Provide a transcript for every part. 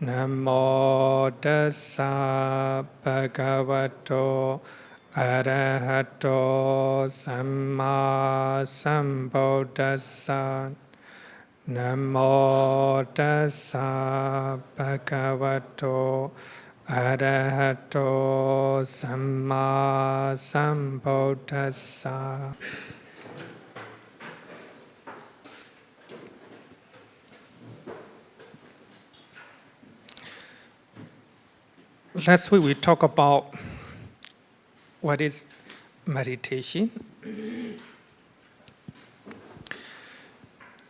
Namo tassa bhagavato arahato samma sambuddhassa. Namo tassa bhagavato arahato samma sambuddhassa. Last week we talked about what is meditation.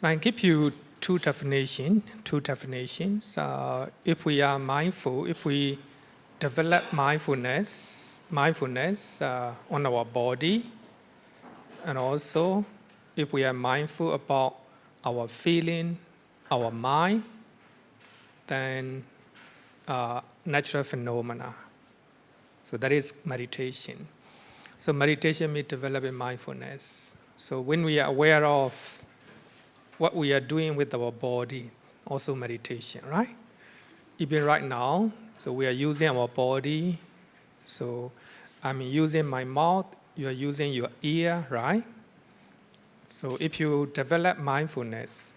I give you two definitions. If we are mindful, if we develop mindfulness on our body, and also if we are mindful about our feeling, our mind, then natural phenomena. So that is meditation. So meditation means developing mindfulness. So when we are aware of what we are doing with our body, also meditation, right? Even right now, so we are using our body. So I'm using my mouth, you are using your ear, right? So if you develop mindfulness,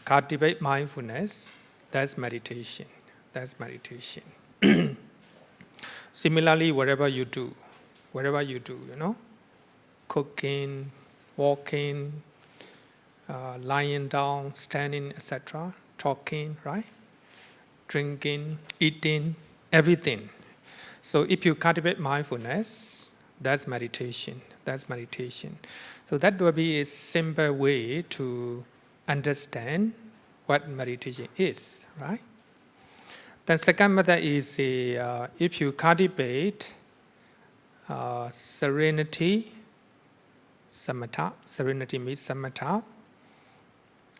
cultivate mindfulness, that's meditation. That's meditation. Similarly, whatever you do, cooking, walking, lying down, standing, etc., talking, right? Drinking, eating, everything. So if you cultivate mindfulness, that's meditation. That's meditation. So that will be a simple way to understand what meditation is, right? The second method is if you cultivate serenity, samatha, serenity means samatha,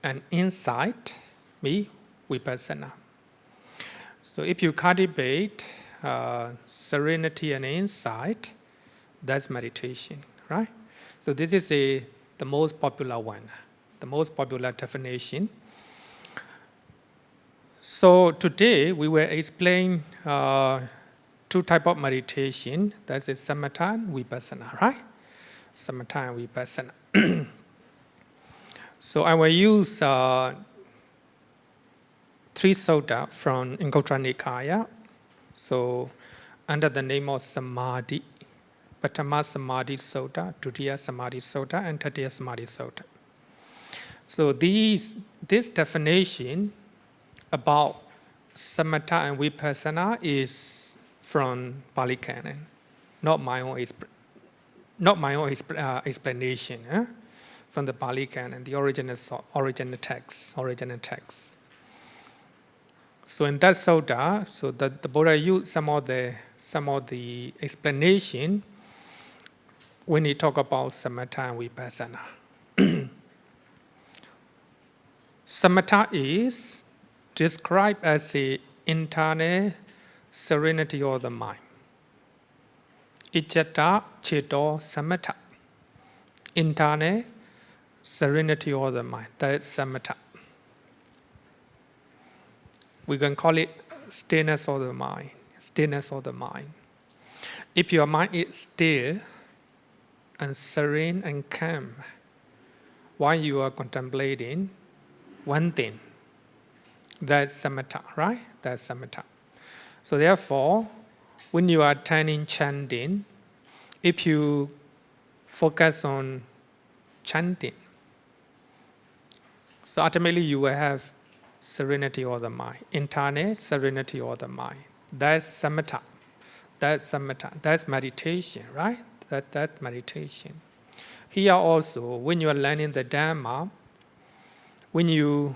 and insight means vipassana. So if you cultivate serenity and insight, that's meditation, right? So this is the most popular one, the most popular definition. So today we will explain two types of meditation. That is samatha and vipassana, right? Samatha and vipassana. So I will use 3 sutta from Anguttara Nikaya. So under the name of Samadhi, Patama Samadhi Sutta, Dutiya Samadhi Sutta, and Tatiya Samadhi Sutta. So this definition about samatha and vipassana is from Pali Canon, not my own explanation. From the Pali Canon, the original text. So in that sutta, so the Buddha used some of the explanation when he talk about samatha and vipassana. Samatha is described as the internal serenity of the mind. Ichata Cheto Samatha. Internal serenity of the mind. That is samatha. We can call it stillness of the mind. Stillness of the mind. If your mind is still and serene and calm while you are contemplating one thing, that's samatha, right? That's samatha. So therefore, when you are chanting, if you focus on chanting, so ultimately you will have serenity of the mind, internal serenity of the mind. That's samatha. That's meditation, right? That's meditation. Here also, when you are learning the Dhamma, when you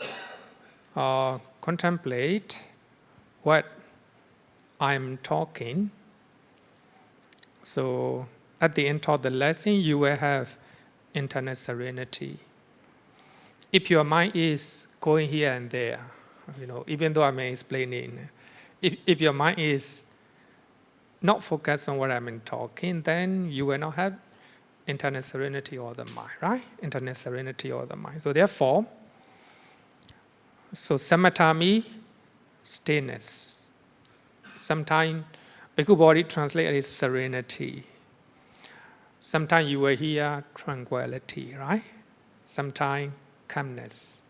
contemplate what I'm talking, so at the end of the lesson, you will have internal serenity. If your mind is going here and there, even though I'm explaining, if your mind is not focused on what I'm talking, then you will not have internal serenity of the mind, right? Internal serenity of the mind. So therefore, so samatha means stillness. Sometimes Bhikkhu body translated as serenity. Sometimes you will hear tranquility, right? Sometimes calmness.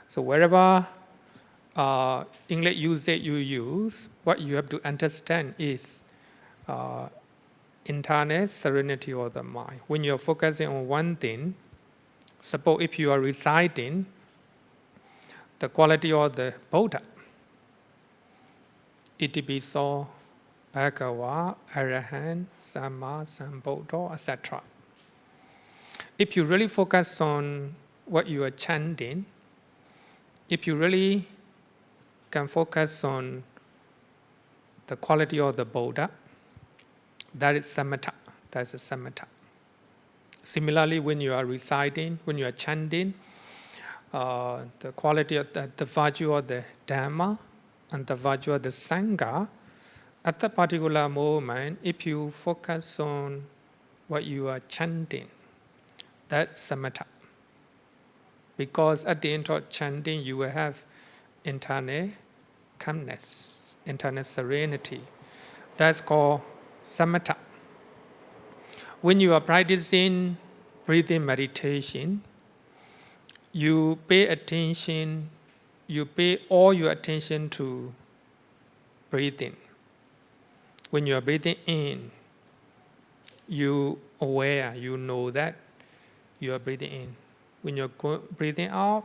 So wherever English usage you use, what you have to understand is internal serenity of the mind. When you're focusing on one thing, suppose if you are reciting the quality of the Buddha, Itipiso, Bhagava, Arahant, Samma, Sambuddha, etc. If you really focus on what you are chanting, if you really can focus on the quality of the Buddha, that is samatha. That's a samatha. Similarly, when you are reciting, when you are chanting, the quality of the virtue of the Dhamma and the virtue of the Sangha, at that particular moment, if you focus on what you are chanting, that's samatha. Because at the end of chanting, you will have internal calmness, internal serenity. That's called samatha. When you are practicing breathing meditation, you pay attention, you pay all your attention to breathing. When you are breathing in, you aware, you know that you are breathing in. When you are breathing out,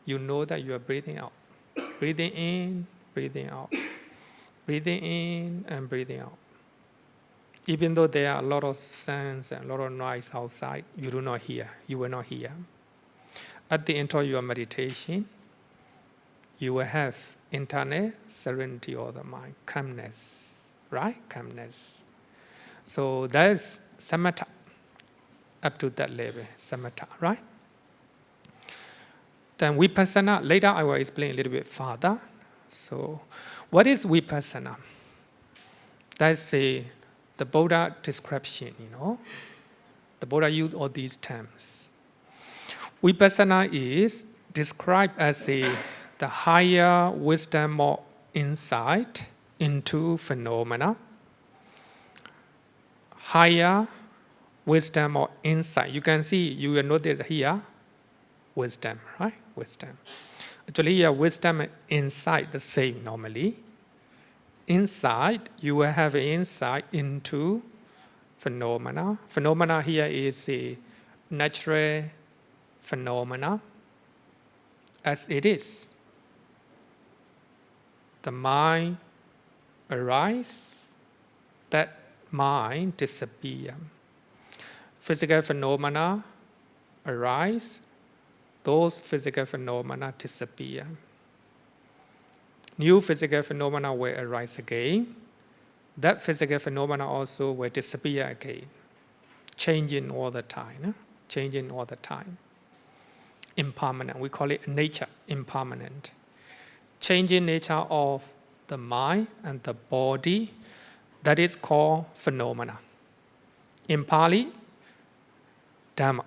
you know that you are breathing out. Breathing in, breathing out. Breathing in and breathing out. Even though there are a lot of sounds and a lot of noise outside, you do not hear, you will not hear. At the end of your meditation, you will have internal serenity of the mind, calmness, right? Calmness. So that's samatha, up to that level, samatha, right? Then vipassana, later I will explain a little bit further. So what is vipassana? That's the Buddha description, The Buddha used all these terms. Vipassana is described as the higher wisdom or insight into phenomena. Higher wisdom or insight. You can see, you will notice here, wisdom, right? Wisdom. Actually, here, wisdom and insight the same normally. Insight, you will have an insight into phenomena. Phenomena here is a natural phenomena as it is. The mind arises, that mind disappears. Physical phenomena arise, those physical phenomena disappear. New physical phenomena will arise again. That physical phenomena also will disappear again. Changing all the time. Changing all the time. Impermanent. We call it nature, impermanent. Changing nature of the mind and the body, that is called phenomena. In Pali, Dhamma.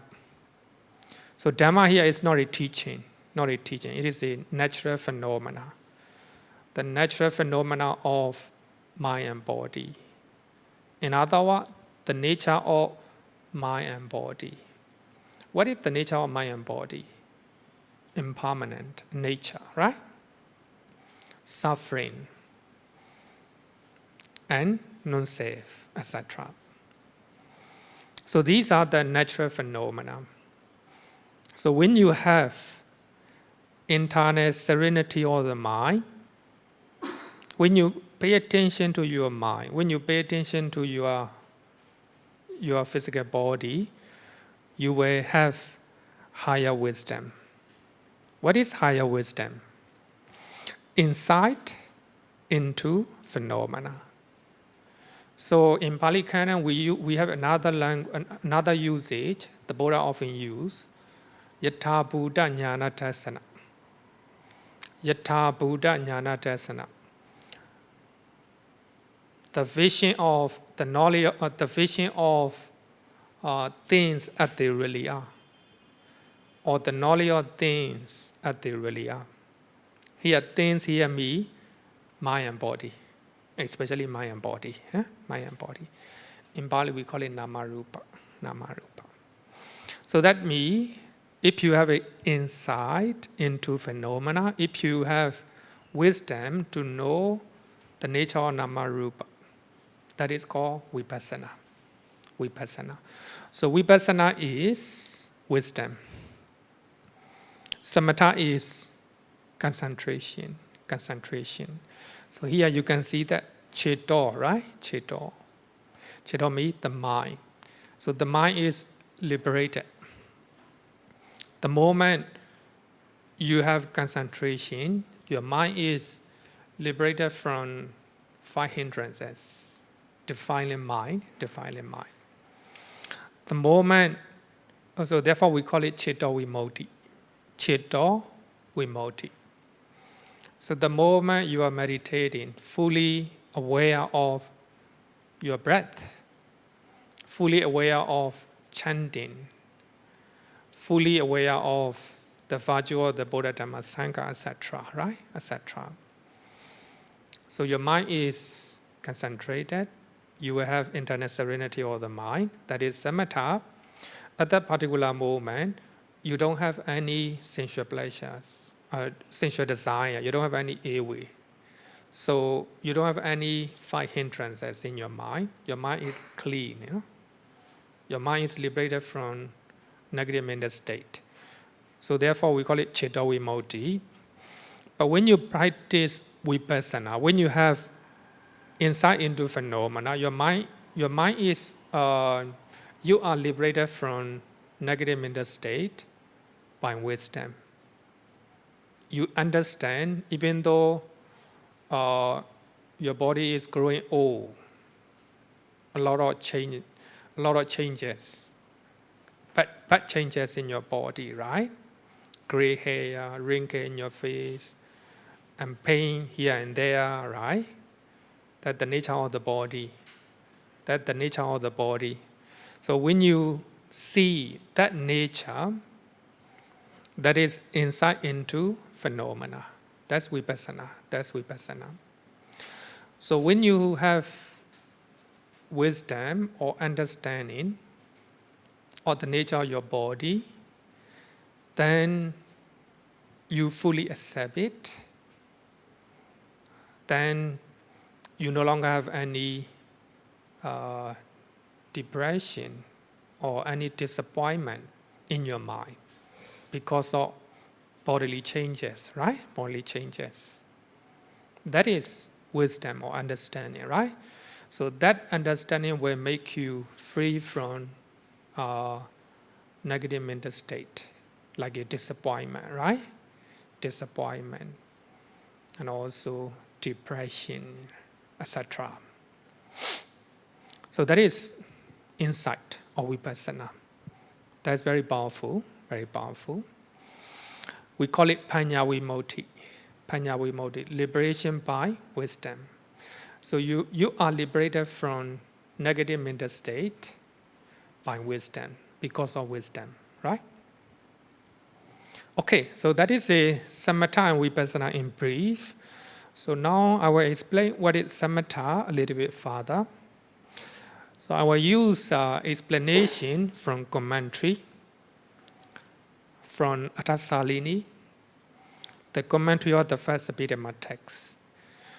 So Dhamma here is not a teaching, It is a natural phenomena. The natural phenomena of mind and body. In other words, the nature of mind and body. What is the nature of mind and body? Impermanent nature, right? Suffering and non-self, etc. So these are the natural phenomena. So when you have internal serenity of the mind, when you pay attention to your mind, when you pay attention to your physical body, you will have higher wisdom. What is higher wisdom? Insight into phenomena. So in Pali Canon, we have another usage the Buddha often use. Yatha Buddha Jnana Darsana. Yatha Buddha Jnana Darsana. The vision of the knowledge, the vision of things as they really are, or the knowledge of things as they really are. Here, things here me, mind and body, especially mind and body. Mind and body. In Bali, we call it nama rupa. Nama rupa. So that means, if you have an insight into phenomena, if you have wisdom to know the nature of nama rupa, that is called vipassana. Vipassana. So vipassana is wisdom. Samatha is concentration. Concentration. So here you can see that ceto, right? Ceto. Ceto means the mind. So the mind is liberated. The moment you have concentration, your mind is liberated from 5 hindrances. Defiling mind. The moment, so therefore we call it ceto vimoti. Ceto vimoti. So the moment you are meditating, fully aware of your breath, fully aware of chanting, fully aware of the virtue of the Buddha, Dhamma, Sangha, etc., right? Etc. So your mind is concentrated. You will have internal serenity of the mind. That is samatha. At that particular moment, you don't have any sensual pleasures, sensual desire. You don't have any airway. So you don't have any 5 hindrances in your mind. Your mind is clean. Your mind is liberated from negative mental state. So therefore we call it ceto vimoti. But when you practice vipassana, when you have insight into phenomena, your mind is, you are liberated from negative mental state by wisdom. You understand, even though your body is growing old, a lot of changes, bad changes in your body, right? Gray hair, wrinkle in your face, and pain here and there, right? That's the nature of the body. That's the nature of the body. So when you see that nature, that is insight into phenomena. That's vipassana. That's vipassana. So when you have wisdom or understanding of the nature of your body, then you fully accept it. Then you no longer have any depression or any disappointment in your mind because of bodily changes, right? Bodily changes. That is wisdom or understanding, right? So that understanding will make you free from negative mental state, like a disappointment, right? Disappointment, and also depression, etc. So that is insight or vipassana. That's very powerful, very powerful. We call it panya vimoti. Panya vimoti, liberation by wisdom. So you are liberated from negative mental state by wisdom, because of wisdom, right? Okay, so that is a samatha and vipassana in brief. So now I will explain what is samatha a little bit further. So I will use explanation from commentary from Atasalini, the commentary of the first Abhidhamma text.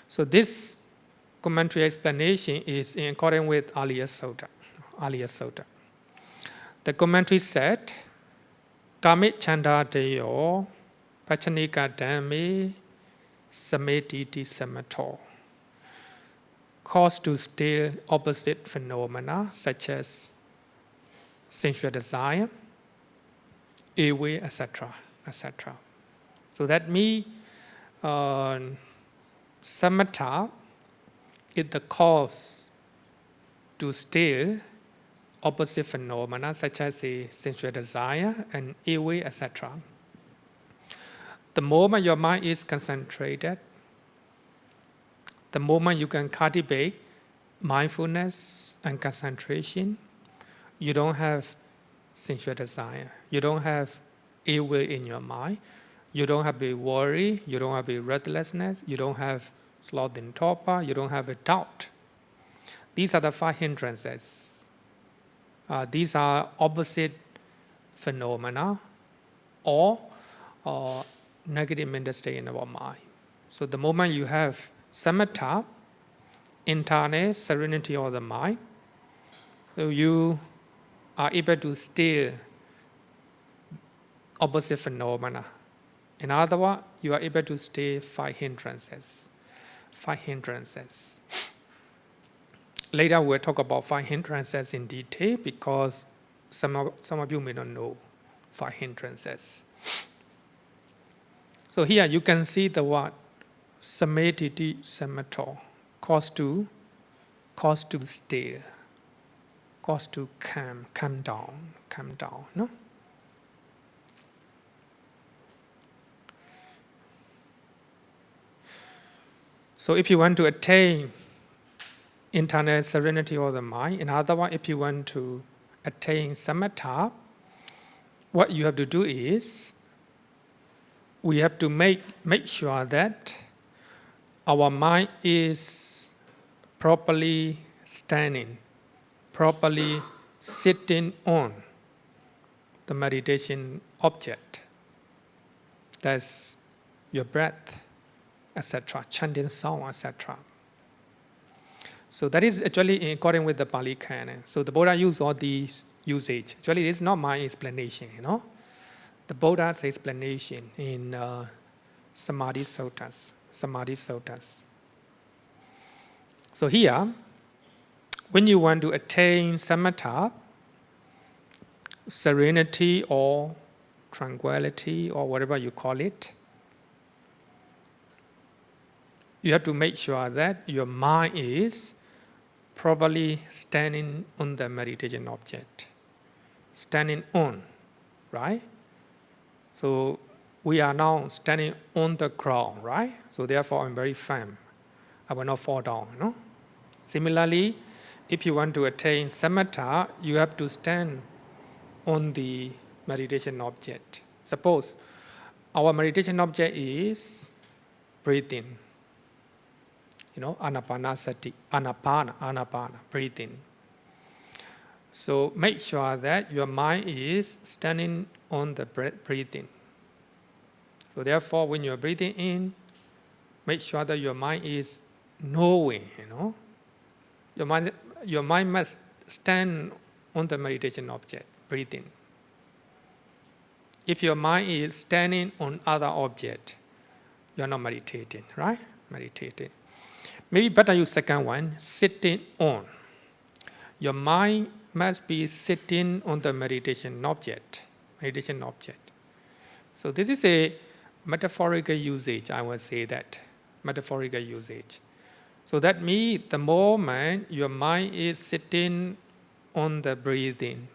So this commentary explanation is in accordance with Aliyah Sutta. The commentary said, Kamit chanda deyo pachanika dhammi sametiti samato. Cause to still opposite phenomena such as sensual desire, airway, etc., etc. So that means samatha is the cause to still opposite phenomena such as a sensual desire and airway, etc. The moment your mind is concentrated, the moment you can cultivate mindfulness and concentration, you don't have sensual desire, you don't have airway in your mind, You don't have a worry, you don't have a restlessness, you don't have sloth and torpor, you don't have a doubt. These are the 5 hindrances. These are opposite phenomena or negative mental state in our mind. So the moment you have samatha, internal serenity of the mind, so you are able to steer opposite phenomena. In other words, you are able to stay 5 hindrances. 5 hindrances. Later we'll talk about 5 hindrances in detail because some of you may not know 5 hindrances. So here you can see the word samadhi samatha, cause to stay, cause to calm down, no? So if you want to attain internal serenity of the mind, in other words, if you want to attain samatha, what you have to do is, we have to make sure that our mind is properly standing, properly sitting on the meditation object. That's your breath, etc., chanting song, etc. So that is actually in accordance with the Pali Canon. So the Buddha used all these usage. Actually, it's not my explanation, The Buddha's explanation in Samadhi Suttas. So here, when you want to attain samatha, serenity or tranquility or whatever you call it, you have to make sure that your mind is properly standing on the meditation object. Standing on, right? So we are now standing on the ground, right? So therefore I'm very firm. I will not fall down, Similarly, if you want to attain samatha, you have to stand on the meditation object. Suppose our meditation object is breathing. Anapanasati, anapana, breathing. So make sure that your mind is standing on the breathing. So therefore, when you are breathing in, make sure that your mind is knowing, Your mind must stand on the meditation object, breathing. If your mind is standing on other object, you are not meditating, right? Meditating. Maybe better use second one, sitting on. Your mind must be sitting on the meditation object. So this is a metaphorical usage, I would say that. Metaphorical usage. So that means the moment your mind is sitting on the breathing,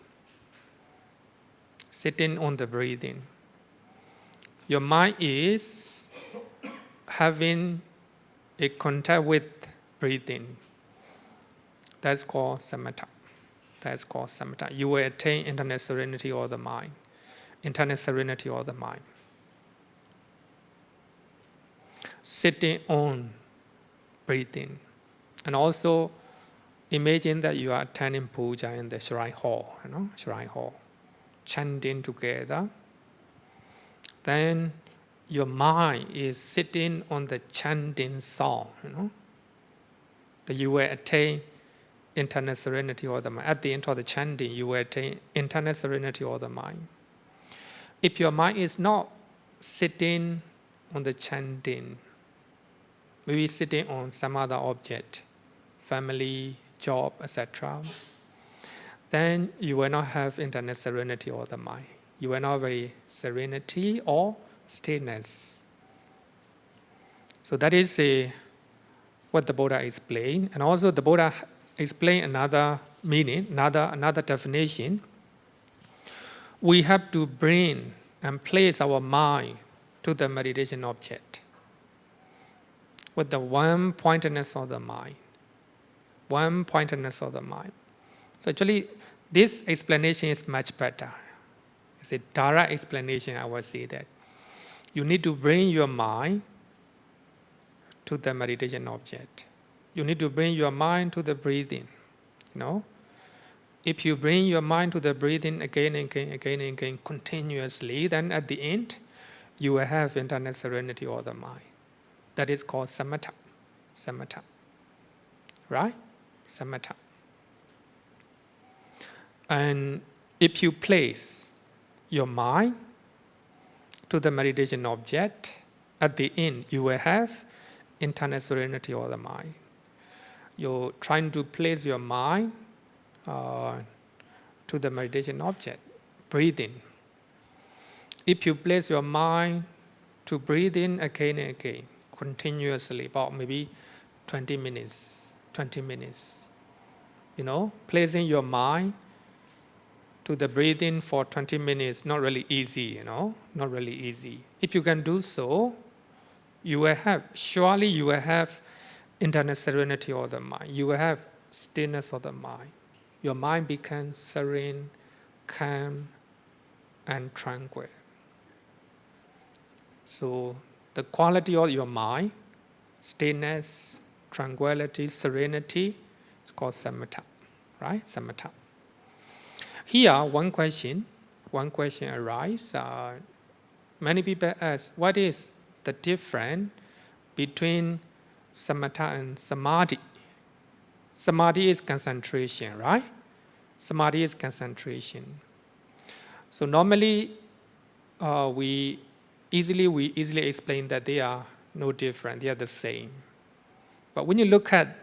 your mind is having a contact with breathing. That's called samatha. You will attain internal serenity of the mind. Sitting on breathing. And also imagine that you are attending puja in the shrine hall, chanting together. Then your mind is sitting on the chanting song, that you will attain internal serenity of the mind. At the end of the chanting, you will attain internal serenity of the mind. If your mind is not sitting on the chanting, maybe sitting on some other object, family, job, etc., then you will not have internal serenity of the mind. You will not have serenity or stillness. So that is what the Buddha explained. And also the Buddha explained another meaning, another definition. We have to bring and place our mind to the meditation object with the one-pointedness of the mind. So actually, this explanation is much better. It's a direct explanation, I would say that. You need to bring your mind to the meditation object. You need to bring your mind to the breathing. If you bring your mind to the breathing again and again continuously, then at the end, you will have internal serenity of the mind. That is called samatha. Samatha. Right? Samatha. And if you place your mind to the meditation object, at the end, you will have internal serenity of the mind. You're trying to place your mind to the meditation object, breathing. If you place your mind to breathe in again and again, continuously, about maybe 20 minutes, placing your mind to the breathing for 20 minutes, not really easy, not really easy. If you can do so, surely you will have internal serenity of the mind. You will have stillness of the mind. Your mind becomes serene, calm, and tranquil. So the quality of your mind, stillness, tranquility, serenity, is called samatha, right? Samatha. Here, one question arises. Many people ask, what is the difference between samatha and samadhi? Samadhi is concentration, right? Samadhi is concentration. So normally, we easily explain that they are no different, they are the same. But when you look at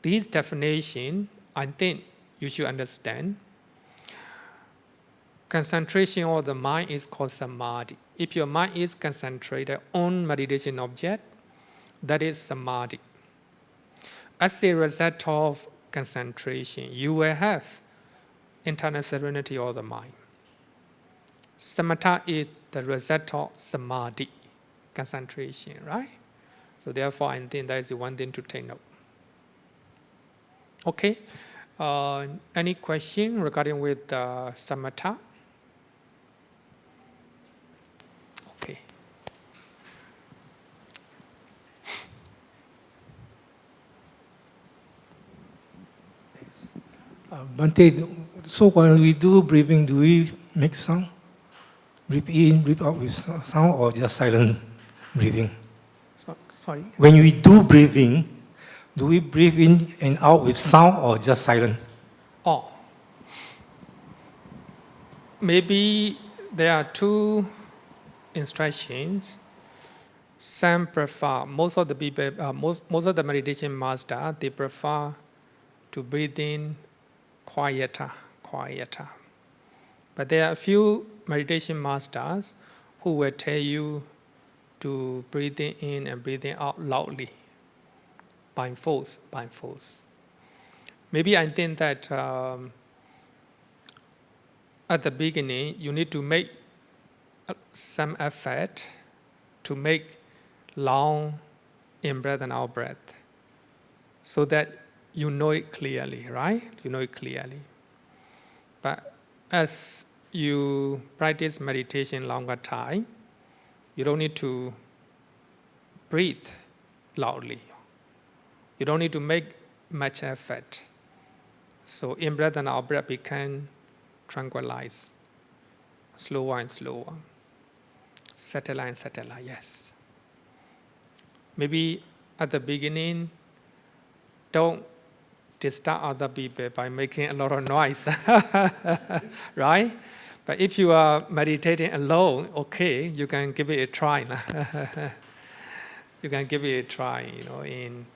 these definitions, I think you should understand concentration of the mind is called samadhi. If your mind is concentrated on meditation object, that is samadhi. As a result of concentration, you will have internal serenity of the mind. Samatha is the result of samadhi, concentration, right? So therefore, I think that is one thing to take note. Okay. Any question regarding with samatha? Okay. Bhante, so when we do breathing, do we make sound? Breathe in, breathe out with sound, or just silent breathing? Sorry? When we do breathing, do we breathe in and out with sound or just silent? Oh. Maybe there are two instructions. Some prefer, most of the people, most of the meditation master, they prefer to breathe in quieter. But there are a few meditation masters who will tell you to breathe in and breathe out loudly, by force. Maybe I think that at the beginning you need to make some effort to make long in-breath and out-breath so that you know it clearly, right? You know it clearly. But as you practice meditation longer time, you don't need to breathe loudly. You don't need to make much effort. So in-breath and out-breath become tranquilized, slower and slower. Settle and settle, yes. Maybe at the beginning, don't disturb other people by making a lot of noise, right? But if you are meditating alone, okay, you can give it a try. You can give it a try. In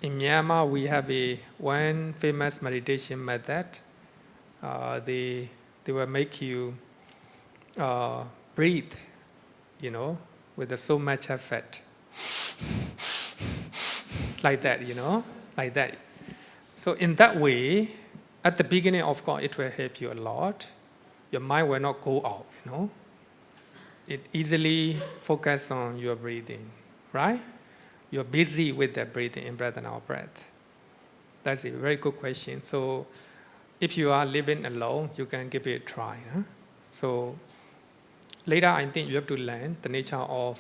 Myanmar, we have one famous meditation method. They will make you breathe, with so much effort. Like that, like that. So in that way, at the beginning, of course, it will help you a lot. Your mind will not go out, It easily focus on your breathing, right? You're busy with that breathing, in breath and out breath. That's a very good question. So if you are living alone, you can give it a try. So later I think you have to learn the nature of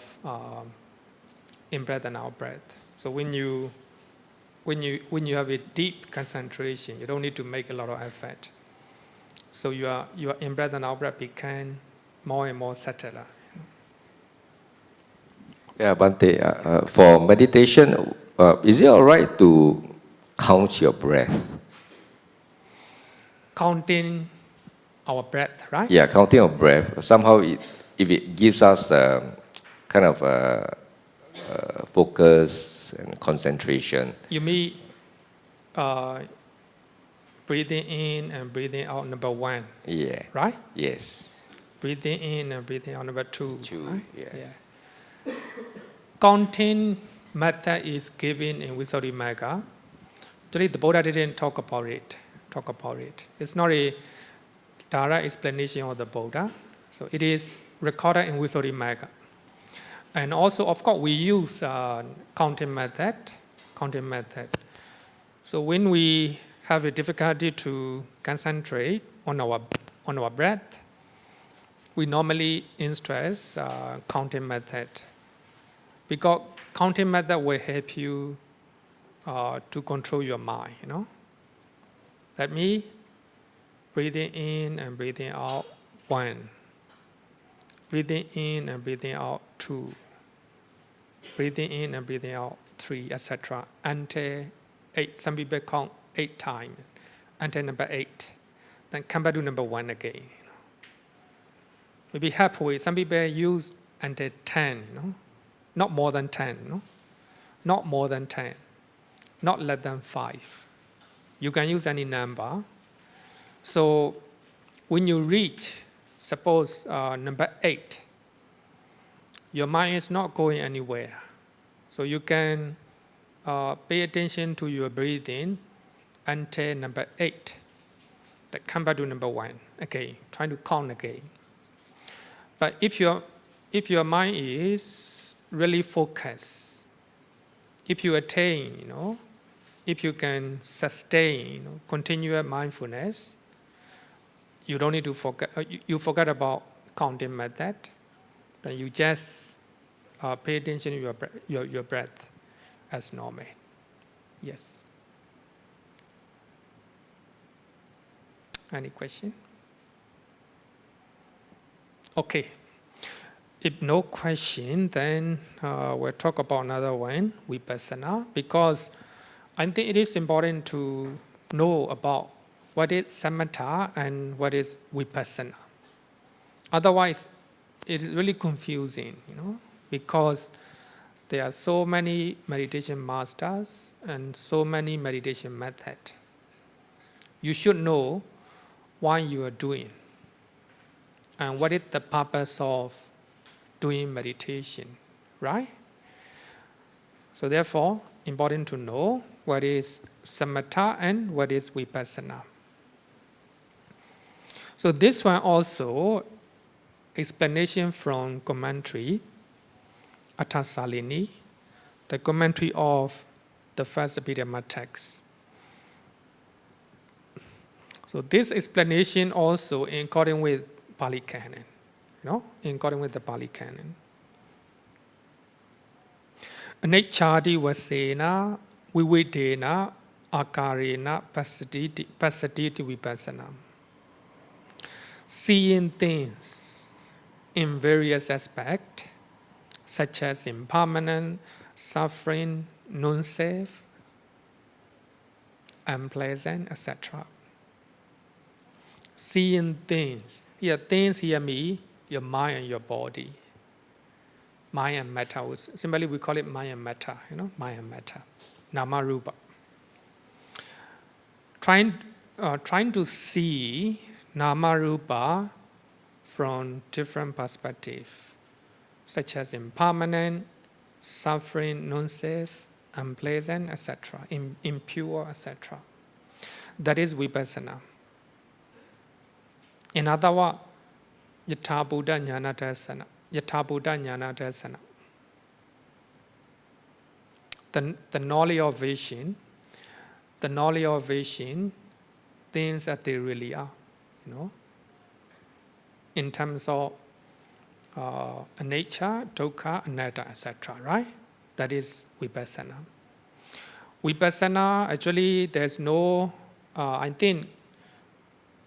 in-breath and out-breath. So when you have a deep concentration, you don't need to make a lot of effort. So your in-breath and out-breath become more and more subtler. Yeah, Bhante, for meditation, is it all right to count your breath? Counting our breath, right? Yeah, counting your breath. Somehow, if it gives us kind of focus and concentration. You mean breathing in and breathing out, number one, Yeah. right? Yes. Breathing in and breathing out, number two. Right? Yeah. Counting method is given in Visuddhimagga. Today the Buddha didn't talk about it. It's not a direct explanation of the Buddha. So it is recorded in Visuddhimagga. And also, of course, we use counting method. So when we have a difficulty to concentrate on our breath, we normally instruct counting method, because counting method will help you to control your mind. That means breathing in and breathing out 1, breathing in and breathing out 2, breathing in and breathing out 3, etc. until 8. Some people count 8 times until number 8. Then come back to number 1 again. Maybe halfway. Some people use until 10. Not more than 10. Not more than 10. Not less than 5. You can use any number. So when you reach, suppose number 8, your mind is not going anywhere. So you can pay attention to your breathing until number 8. Then come back to number 1 again, trying to count again. But if your mind is really focused, if you attain, if you can sustain, continuous mindfulness, you don't need to forget. You forget about counting method. Then you just pay attention to your breath as normal. Yes. Any question? Okay. If no question, then we'll talk about another one, vipassana, because I think it is important to know about what is samatha and what is vipassana. Otherwise, it is really confusing, because there are so many meditation masters and so many meditation methods. You should know why you are doing and what is the purpose of doing meditation, right? So therefore, important to know what is samatha and what is vipassana. So this one also, explanation from commentary, Attasalini, the commentary of the first Abhidhamma text. So this explanation also in accordance with Pali Canon, in accordance with the Pali Canon. Anicchati vasena vivedena akarena pasatiti vipassana. Seeing things in various aspects, such as impermanent, suffering, non-self, unpleasant, etc. Seeing things. Things here mean your mind and your body. Mind and matter. Simply we call it mind and matter. Mind and matter. Nama rupa. Trying to see nama rupa from different perspectives, such as impermanent, suffering, non-self, unpleasant, etc., impure, etc. That is vipassana. In other words, yatha buddha jnana darsana. Yatha buddha jnana darsana. The knowledge of vision, things that they really are, in terms of anicca, dukkha, anatta, etc. Right? That is vipassana. Vipassana, actually, there's no, I think,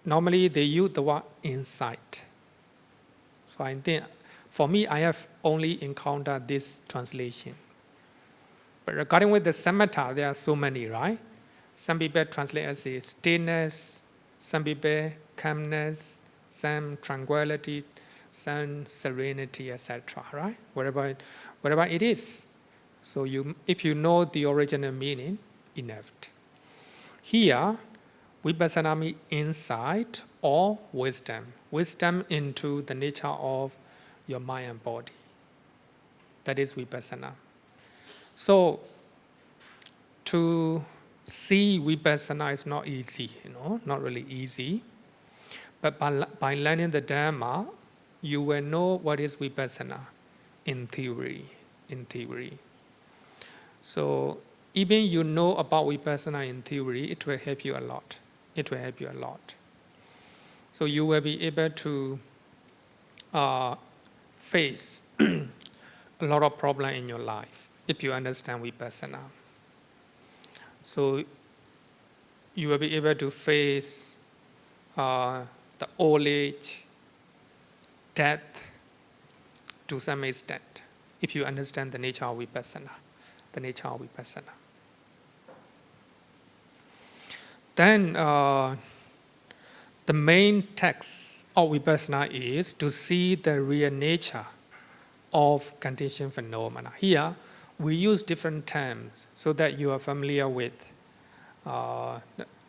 normally they use the word insight. So I think, for me, I have only encountered this translation. But regarding with the samatha, there are so many, right? Some people translate as a stillness, some people calmness, some tranquility, some serenity, etc. Right? Whatever it is. So if you know the original meaning, enough. Here, vipassana means insight or wisdom. Wisdom into the nature of your mind and body. That is vipassana. So, to see vipassana is not easy, not really easy. But by learning the Dhamma, you will know what is vipassana in theory. So, even you know about vipassana in theory, it will help you a lot. So you will be able to face a lot of problems in your life if you understand vipassana. So you will be able to face the old age, death, to some extent, if you understand the nature of vipassana. Then the main text of vipassana is to see the real nature of conditioned phenomena. Here, we use different terms so that you are familiar with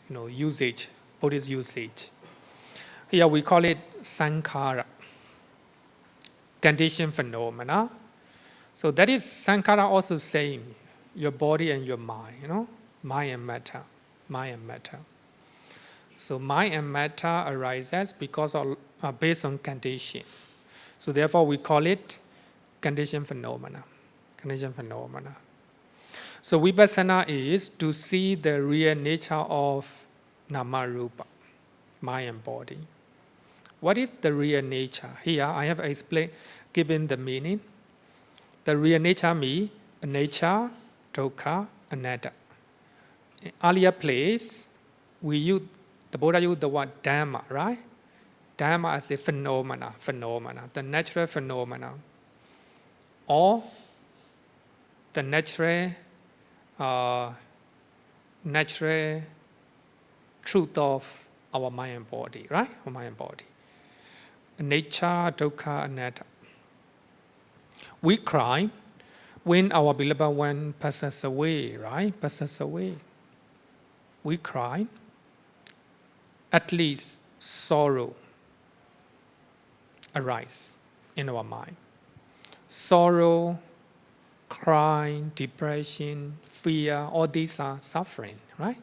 usage, Buddhist usage. Here we call it sankhara, conditioned phenomena. So that is sankhara also saying your body and your mind, mind and matter. So mind and matter arises because of based on condition. So therefore we call it conditioned phenomena. So vipassana is to see the real nature of nama rupa, mind and body. What is the real nature? Here I have given the meaning. The real nature means anicca, dukkha, anatta. In earlier place, the Buddha used the word Dhamma, right? Dhamma as a phenomena, the natural phenomena, or the natural truth of our mind and body, right? Our mind and body. Anicca, dukkha, anatta. We cry when our beloved one passes away, right? We cry. At least sorrow arises in our mind. Sorrow, crying, depression, fear, all these are suffering, right?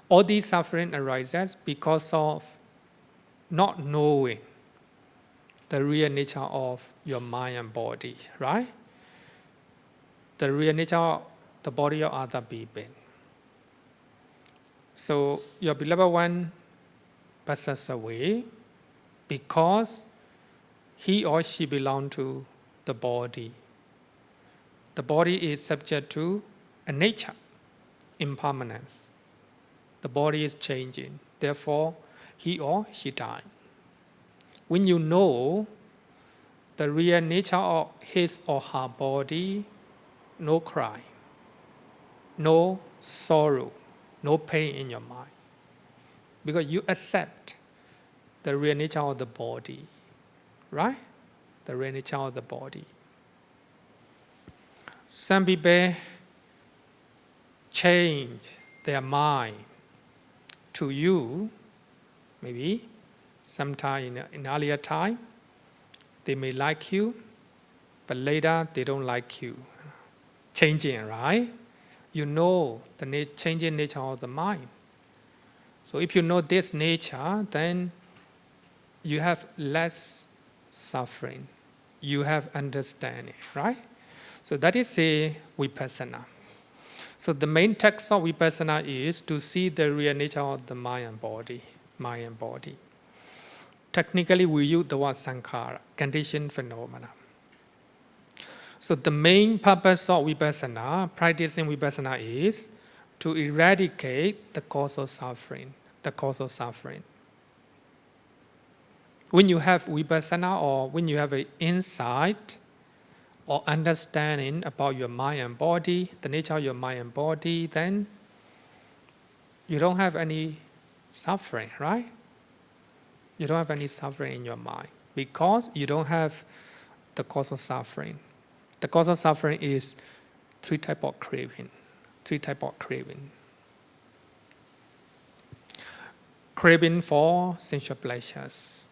All these suffering arises because of not knowing the real nature of your mind and body, right? The real nature of the body of other people. So your beloved one passes away because he or she belongs to the body. The body is subject to a nature, impermanence. The body is changing. Therefore, he or she died. When you know the real nature of his or her body, no cry, no sorrow, no pain in your mind. Because you accept the real nature of the body, right? The real nature of the body. Some people change their mind to you, maybe sometime in earlier time, they may like you, but later they don't like you. Changing, right? You know the changing nature of the mind. So if you know this nature, then you have less suffering. You have understanding, right? So that is a vipassana. So the main text of vipassana is to see the real nature of the mind and body. technically we use the word sankhara, conditioned phenomena. So the main purpose of vipassana, practicing vipassana, is to eradicate the cause of suffering. The cause of suffering. When you have vipassana, or when you have an insight or understanding about your mind and body, the nature of your mind and body, then you don't have any suffering, right? You don't have any suffering in your mind because you don't have the cause of suffering. The cause of suffering is three types of craving. Three types of craving. Craving for sensual pleasures,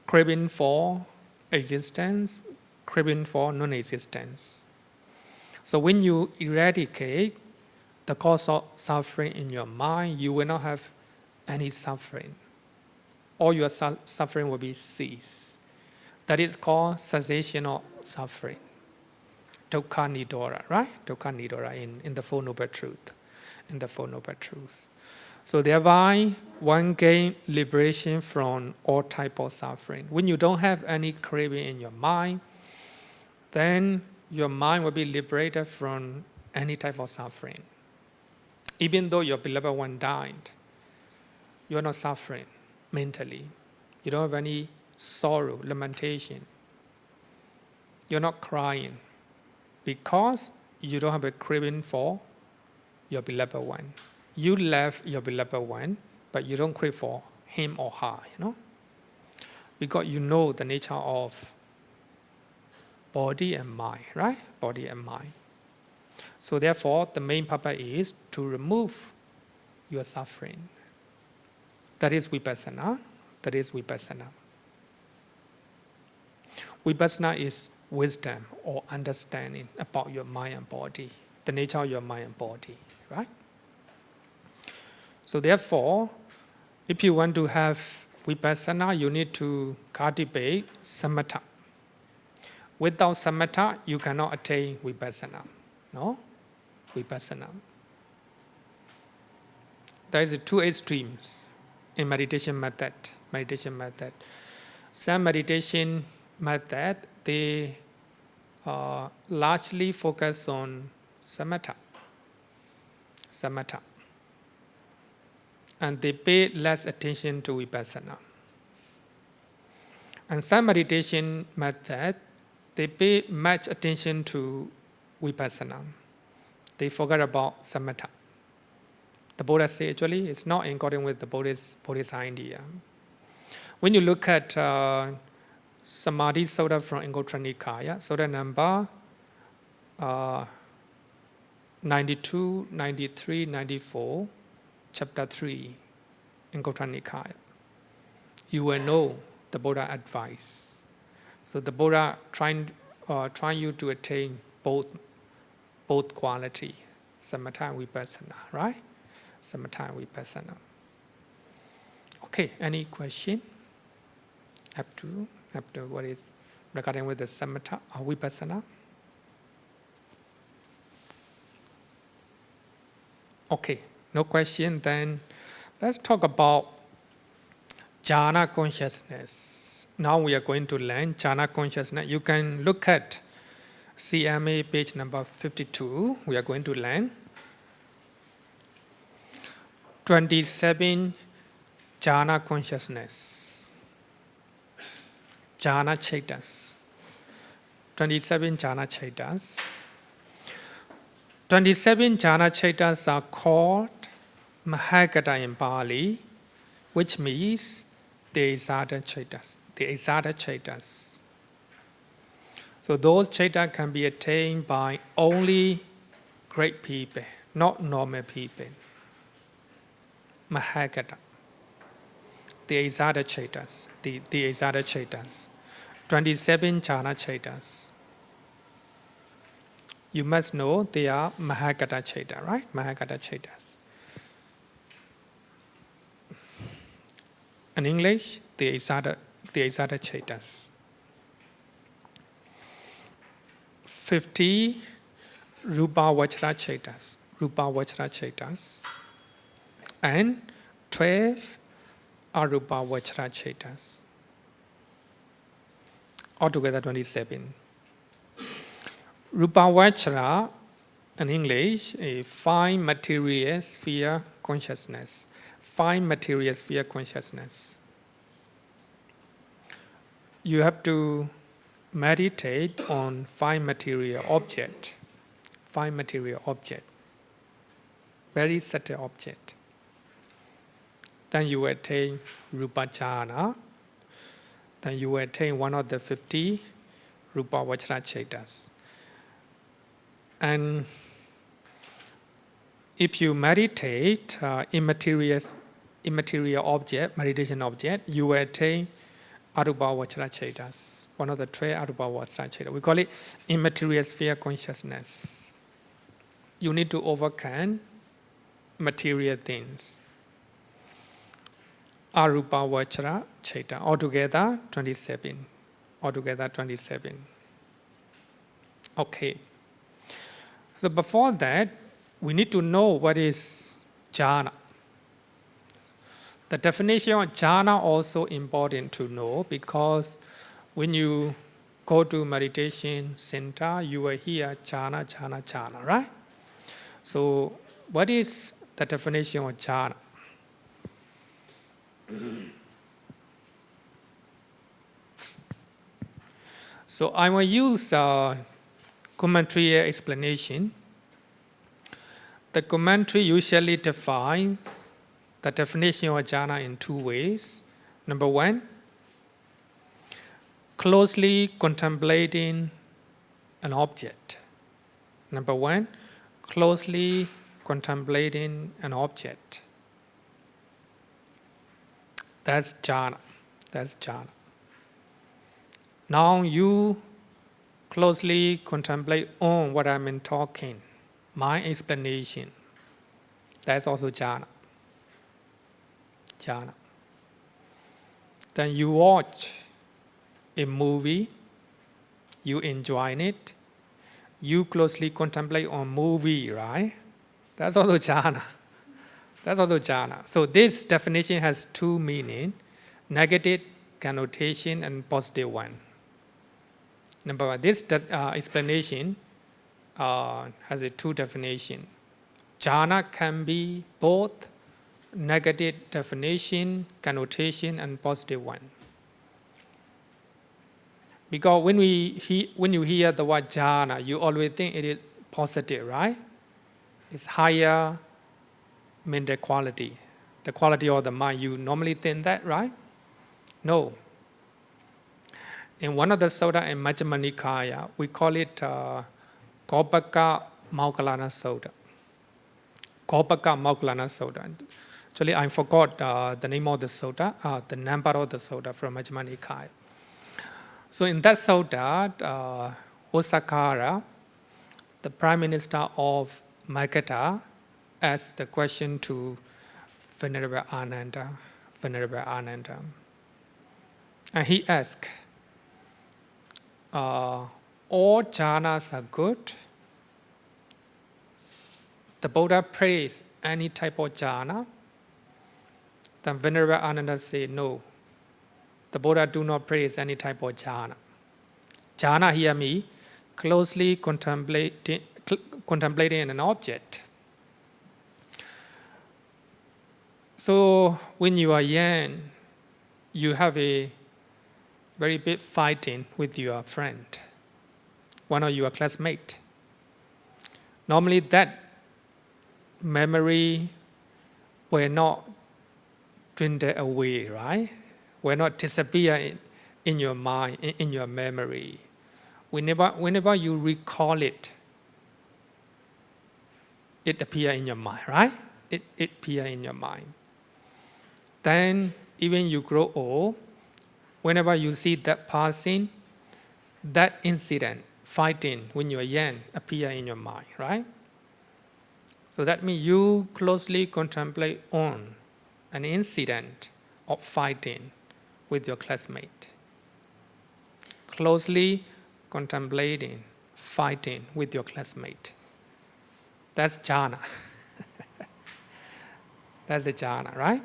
craving for existence, craving for non-existence. So when you eradicate the cause of suffering in your mind, you will not have any suffering. All your suffering will be ceased. That is called cessation of suffering. Dukkha Nidora, right? Dukkha Nidora in the Four Noble Truths. In the Four Noble Truths. So thereby, one gains liberation from all type of suffering. When you don't have any craving in your mind, then your mind will be liberated from any type of suffering. Even though your beloved one died, you are not suffering mentally. You don't have any sorrow, lamentation. You're not crying because you don't have a craving for your beloved one. You love your beloved one, but you don't crave for him or her, because you know the nature of body and mind, right? Body and mind. So therefore, the main purpose is to remove your suffering. That is vipassana. That is vipassana. Vipassana is wisdom or understanding about your mind and body, the nature of your mind and body, right? So therefore, if you want to have vipassana, you need to cultivate samatha. Without samatha, you cannot attain vipassana. No? Vipassana. There is two extremes in meditation method. Some meditation method, they largely focus on samatha. And they pay less attention to vipassana. And some meditation method, they pay much attention to vipassana. They forget about samatha. The Buddha said actually it's not in accordance with the Buddhist idea. When you look at Samadhi Sutta from Anguttara Nikaya, Sutta number 92, 93, 94, Chapter 3, Anguttara Nikaya, you will know the Buddha advice. So the Buddha trying you to attain both quality, samatha and vipassana, right? Samatha and vipassana. Okay, any question? Up to what is regarding with the samatha or vipassana? Okay. No question, then let's talk about jhana consciousness. Now we are going to learn jhana consciousness. You can look at CMA page number 52. We are going to learn 27 jhana consciousness. Jhana chetas. 27 jhana chetas. 27 jhana chetas are called Mahagata in Pali, which means the exalted chetas. So those chetas can be attained by only great people, not normal people. Mahagata. The exalted chetas. The exalted chetas. 27 jhana chetas. You must know they are Mahagata cheta, right? Mahagata chetas. In English, the exalted chetas. 50 Rupa Vachara chetas. And 12 Arupa Vachara chetas. Altogether 27. Rupavachara in English is fine material sphere consciousness. Fine material sphere consciousness. You have to meditate on fine material object. Fine material object. Very subtle object. Then you attain Rupachana. Then you attain one of the 50 Rupavachara Chetas. And if you meditate immaterial object, meditation object, you will attain Arupavachara Chetas, one of the 12 Arupavachara Chetas. We call it immaterial sphere consciousness. You need to overcome material things. Arupavachara Cheta, altogether 27. Altogether 27. Okay. So before that, we need to know what is jhana. The definition of jhana also important to know, because when you go to meditation center, you will hear jhana, jhana, jhana, right? So what is the definition of jhana? So I will use commentary explanation. The commentary usually define the definition of jhana in two ways. Number one, closely contemplating an object. Number one, closely contemplating an object. That's jhana. That's jhana. Now you closely contemplate on what I'm in talking, my explanation. That's also jhana. Jhana. Then you watch a movie, you enjoy it, you closely contemplate on movie, right? That's also jhana. That's also jhana. So this definition has two meanings, negative connotation and positive one. Number one, this explanation has a two definition. Jhana can be both negative definition, connotation, and positive one. Because when you hear the word jhana, you always think it is positive, right? It's higher mental quality, the quality of the mind. You normally think that, right? No. In one of the sutta in Majjhima Nikaya, we call it Cakkapala Sutta. Cakkapala Sutta. Actually, I forgot the name of the sutta, the number of the sutta from Majjhima Nikaya. So in that sutta, Osakara, the Prime Minister of Magadha, asked the question to Venerable Ananda. And he asked, all jhanas are good. The Buddha praised any type of jhana. Then Venerable Ananda said, no, the Buddha do not praise any type of jhana. Jhana here means closely contemplating an object. So when you are young, you have a very big fighting with your friend, one of your classmates. Normally that memory will not dwindle away, right? Will not disappear in your mind, in your memory. Whenever you recall it, it appears in your mind, right? It appears in your mind. Then even you grow old, whenever you see that person, that incident, fighting when you are young, appear in your mind, right? So that means you closely contemplate on an incident of fighting with your classmate. Closely contemplating, fighting with your classmate. That's jhana. That's a jhana, right?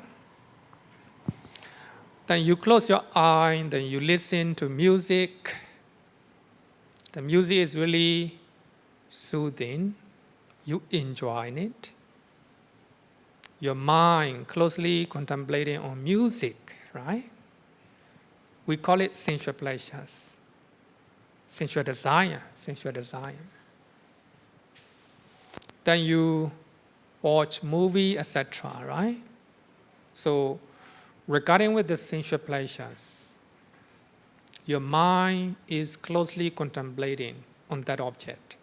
Then you close your eye, then you listen to music. The music is really soothing. You enjoy it. Your mind closely contemplating on music, right? We call it sensual pleasures, sensual desire, sensual desire. Then you watch movie, etc., right? So regarding with the sensual pleasures, your mind is closely contemplating on that object.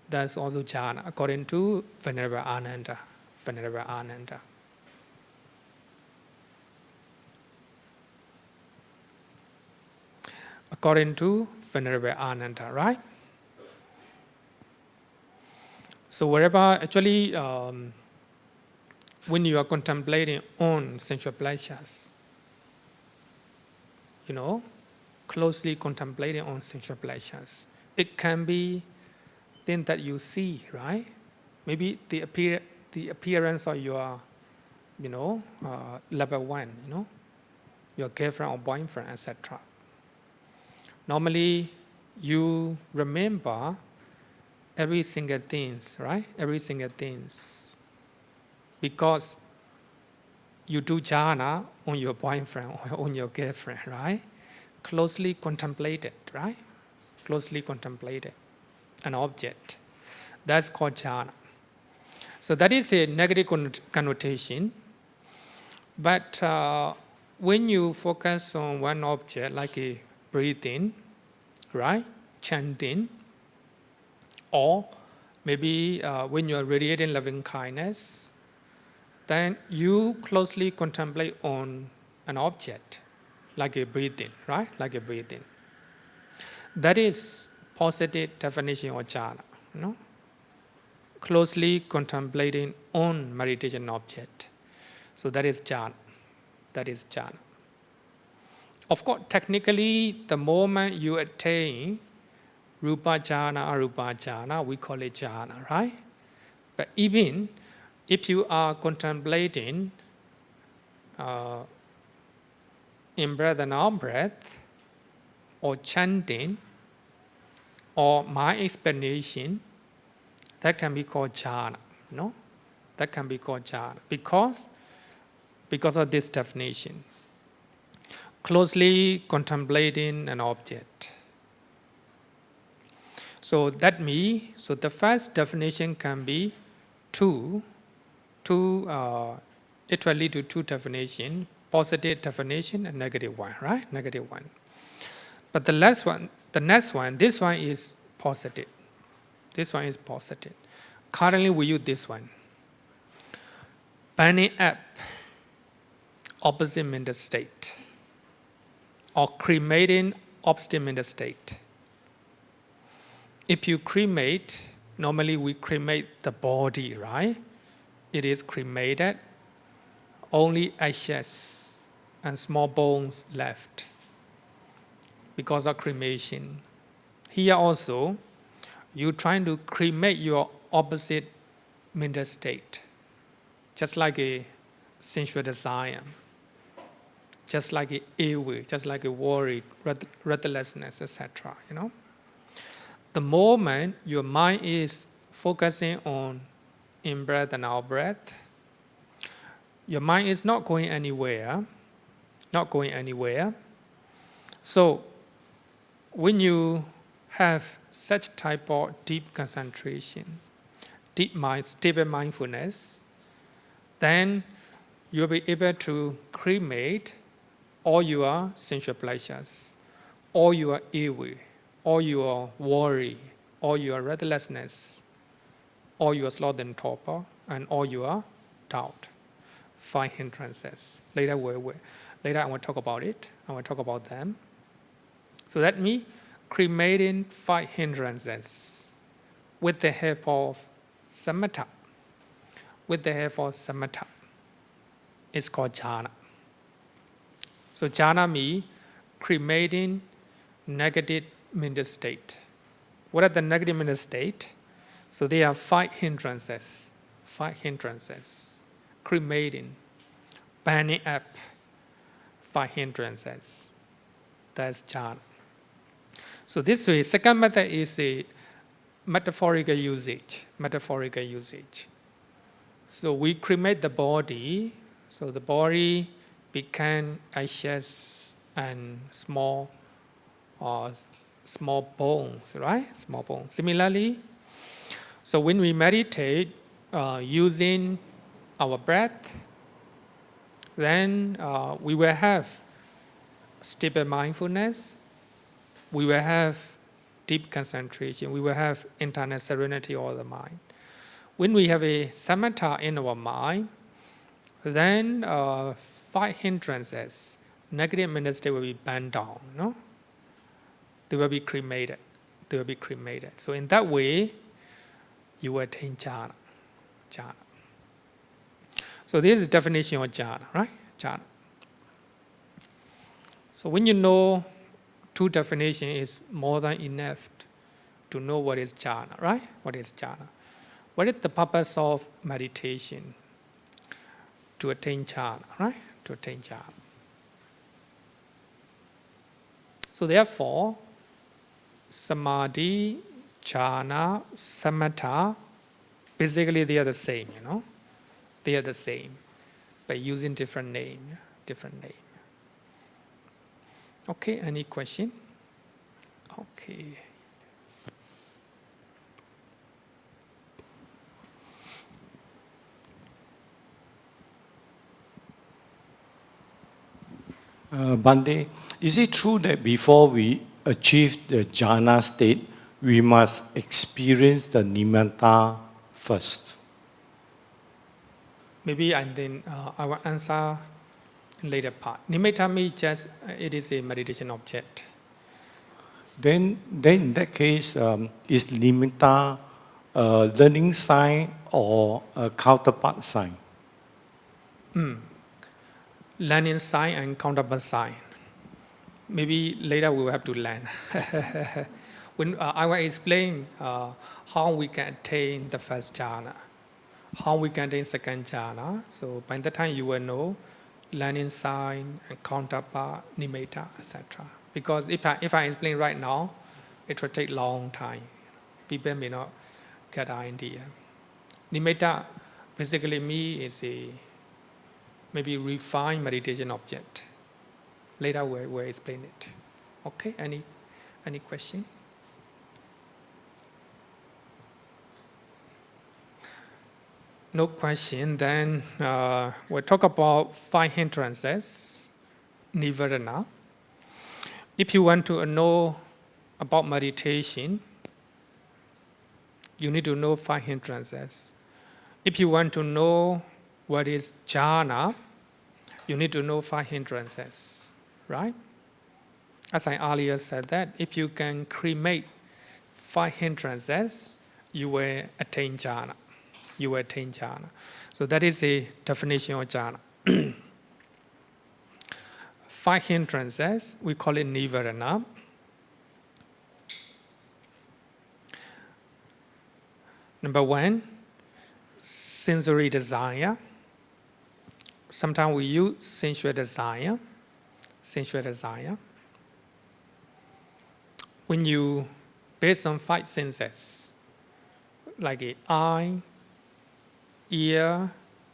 That's also jhana, according to Venerable Ananda. Venerable Ananda. According to Venerable Ananda, right? So wherever actually, when you are contemplating on sensual pleasures, closely contemplating on sensual pleasures, it can be things that you see, right? Maybe the appearance of your, level one, your girlfriend or boyfriend, etc. Normally, you remember every single things, right? Every single things, because you do jhana on your boyfriend or on your girlfriend, right? Closely contemplated, right? Closely contemplated an object. That's called jhana. So that is a negative connotation. But when you focus on one object, like a breathing, right? Chanting, or maybe when you are radiating loving kindness, then you closely contemplate on an object, like a breathing, right? Like a breathing. That is positive definition of jhana, closely contemplating on meditation object. So that is jhana. That is jhana. Of course, technically, the moment you attain rupa jhana, arupa jhana, we call it jhana, right? But even if you are contemplating in breath and out breath, or chanting, or mind explanation, that can be called jhana, That can be called jhana because of this definition. Closely contemplating an object. So that means, so the first definition can be it will lead to two definitions, positive definition and negative one, right? Negative one. But the next one, this one is positive. This one is positive. Currently we use this one. Burning up opposite mental state, or cremating opposite mental state. If you cremate, normally we cremate the body, right? It is cremated, only ashes and small bones left because of cremation. Here also, you're trying to cremate your opposite mental state, just like a sensual desire, just like a ill will, just like a worry, restlessness, etc. The moment your mind is focusing on in-breath and out-breath, your mind is not going anywhere, So when you have such type of deep concentration, deep mind, stable mindfulness, then you'll be able to cremate all your sensual pleasures, all your ill will, all your worry, all your restlessness, all your sloth and torpor, and all your doubt. 5 hindrances. Later I will talk about it. I will talk about them. So that means cremating 5 hindrances with the help of samatha. With the help of samatha. It's called jhana. So jhana means cremating negative mental state. What are the negative mental state? So there are 5 hindrances. 5 hindrances. Cremating, burning up 5 hindrances. That's jhana. So this way, second method is a metaphorical usage. Metaphorical usage. So we cremate the body. So the body became ashes and small bones, right? Small bones. Similarly, so when we meditate using our breath, then we will have stable mindfulness, we will have deep concentration, we will have internal serenity of the mind. When we have a samatha in our mind, then 5 hindrances, negative mental state will be burned down, no? They will be cremated. They will be cremated. So in that way, you will attain jhana. Jhana. So this is the definition of jhana, right? Jhana. So when you know 2 definitions, is more than enough to know what is jhana, right? What is jhana? What is the purpose of meditation? To attain jhana, right? To attain jhana. So therefore, samadhi, jhana, samatha, basically they are the same, you know. They are the same, but using different name, different name. Okay, any question? Okay. Bhante, is it true that before we achieve the jhana state, we must experience the nimitta first? Maybe and then I will answer in later part. Nimitta means just it is a meditation object. Then in that case, is nimitta a learning sign or a counterpart sign? Learning sign and counterpart sign. Maybe later we will have to learn. When I will explain how we can attain the first jhana, how we can attain second jhana. So by the time you will know learning sign and counterpart, nimitta, etc. Because if I explain right now, it will take long time. People may not get the idea. Nimitta basically is a maybe refined meditation object. Later we'll explain it. Okay, any question? No question, then we'll talk about 5 hindrances, nivadana. If you want to know about meditation, you need to know 5 hindrances. If you want to know what is jhana, you need to know 5 hindrances, right? As I earlier said that, if you can cremate 5 hindrances, you will attain jhana. You will attain jhana. So that is a definition of jhana. 5 hindrances, we call it nivadana. Number 1, sensory desire. Sometimes we use sensual desire. Sensual desire. When you, based on 5 senses, like the eye, ear,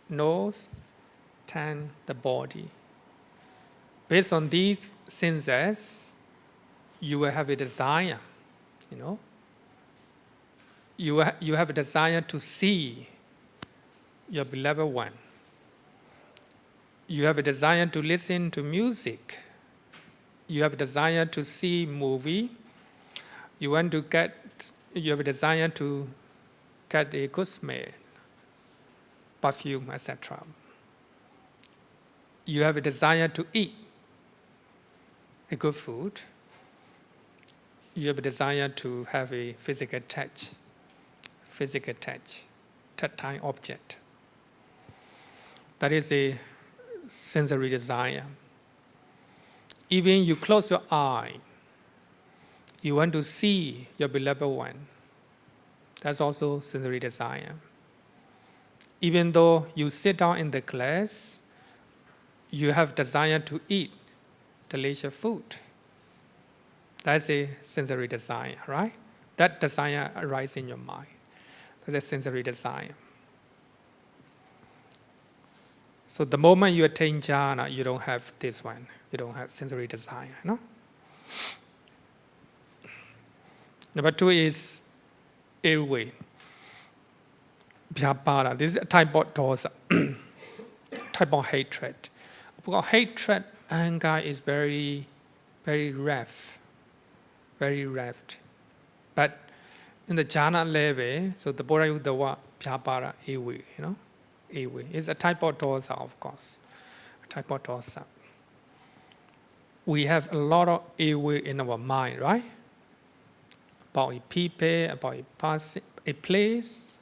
nose, tongue, the body. Based on these senses, you will have a desire, you know. You have a desire to see your beloved one. You have a desire to listen to music. You have a desire to see movie. You have a desire to get a good smell, perfume, etc. You have a desire to eat a good food. You have a desire to have a physical touch, tactile object. That is a sensory desire. Even you close your eye, you want to see your beloved one. That's also sensory desire. Even though you sit down in the class, you have desire to eat delicious food. That's a sensory desire, right? That desire arises in your mind. That's a sensory desire. So the moment you attain jhana, you don't have this one. You don't have sensory desire, no? Number 2 is airway. Vyapada. This is a type of dosa, type of hatred. Because hatred, anger is very, very rough, very rough. But in the jhana level, so the Buddha used the word vyapada, airway, airway. It's a type of dosa, of course, a type of dosa. We have a lot of airway in our mind, right? About a people, about a person, a place,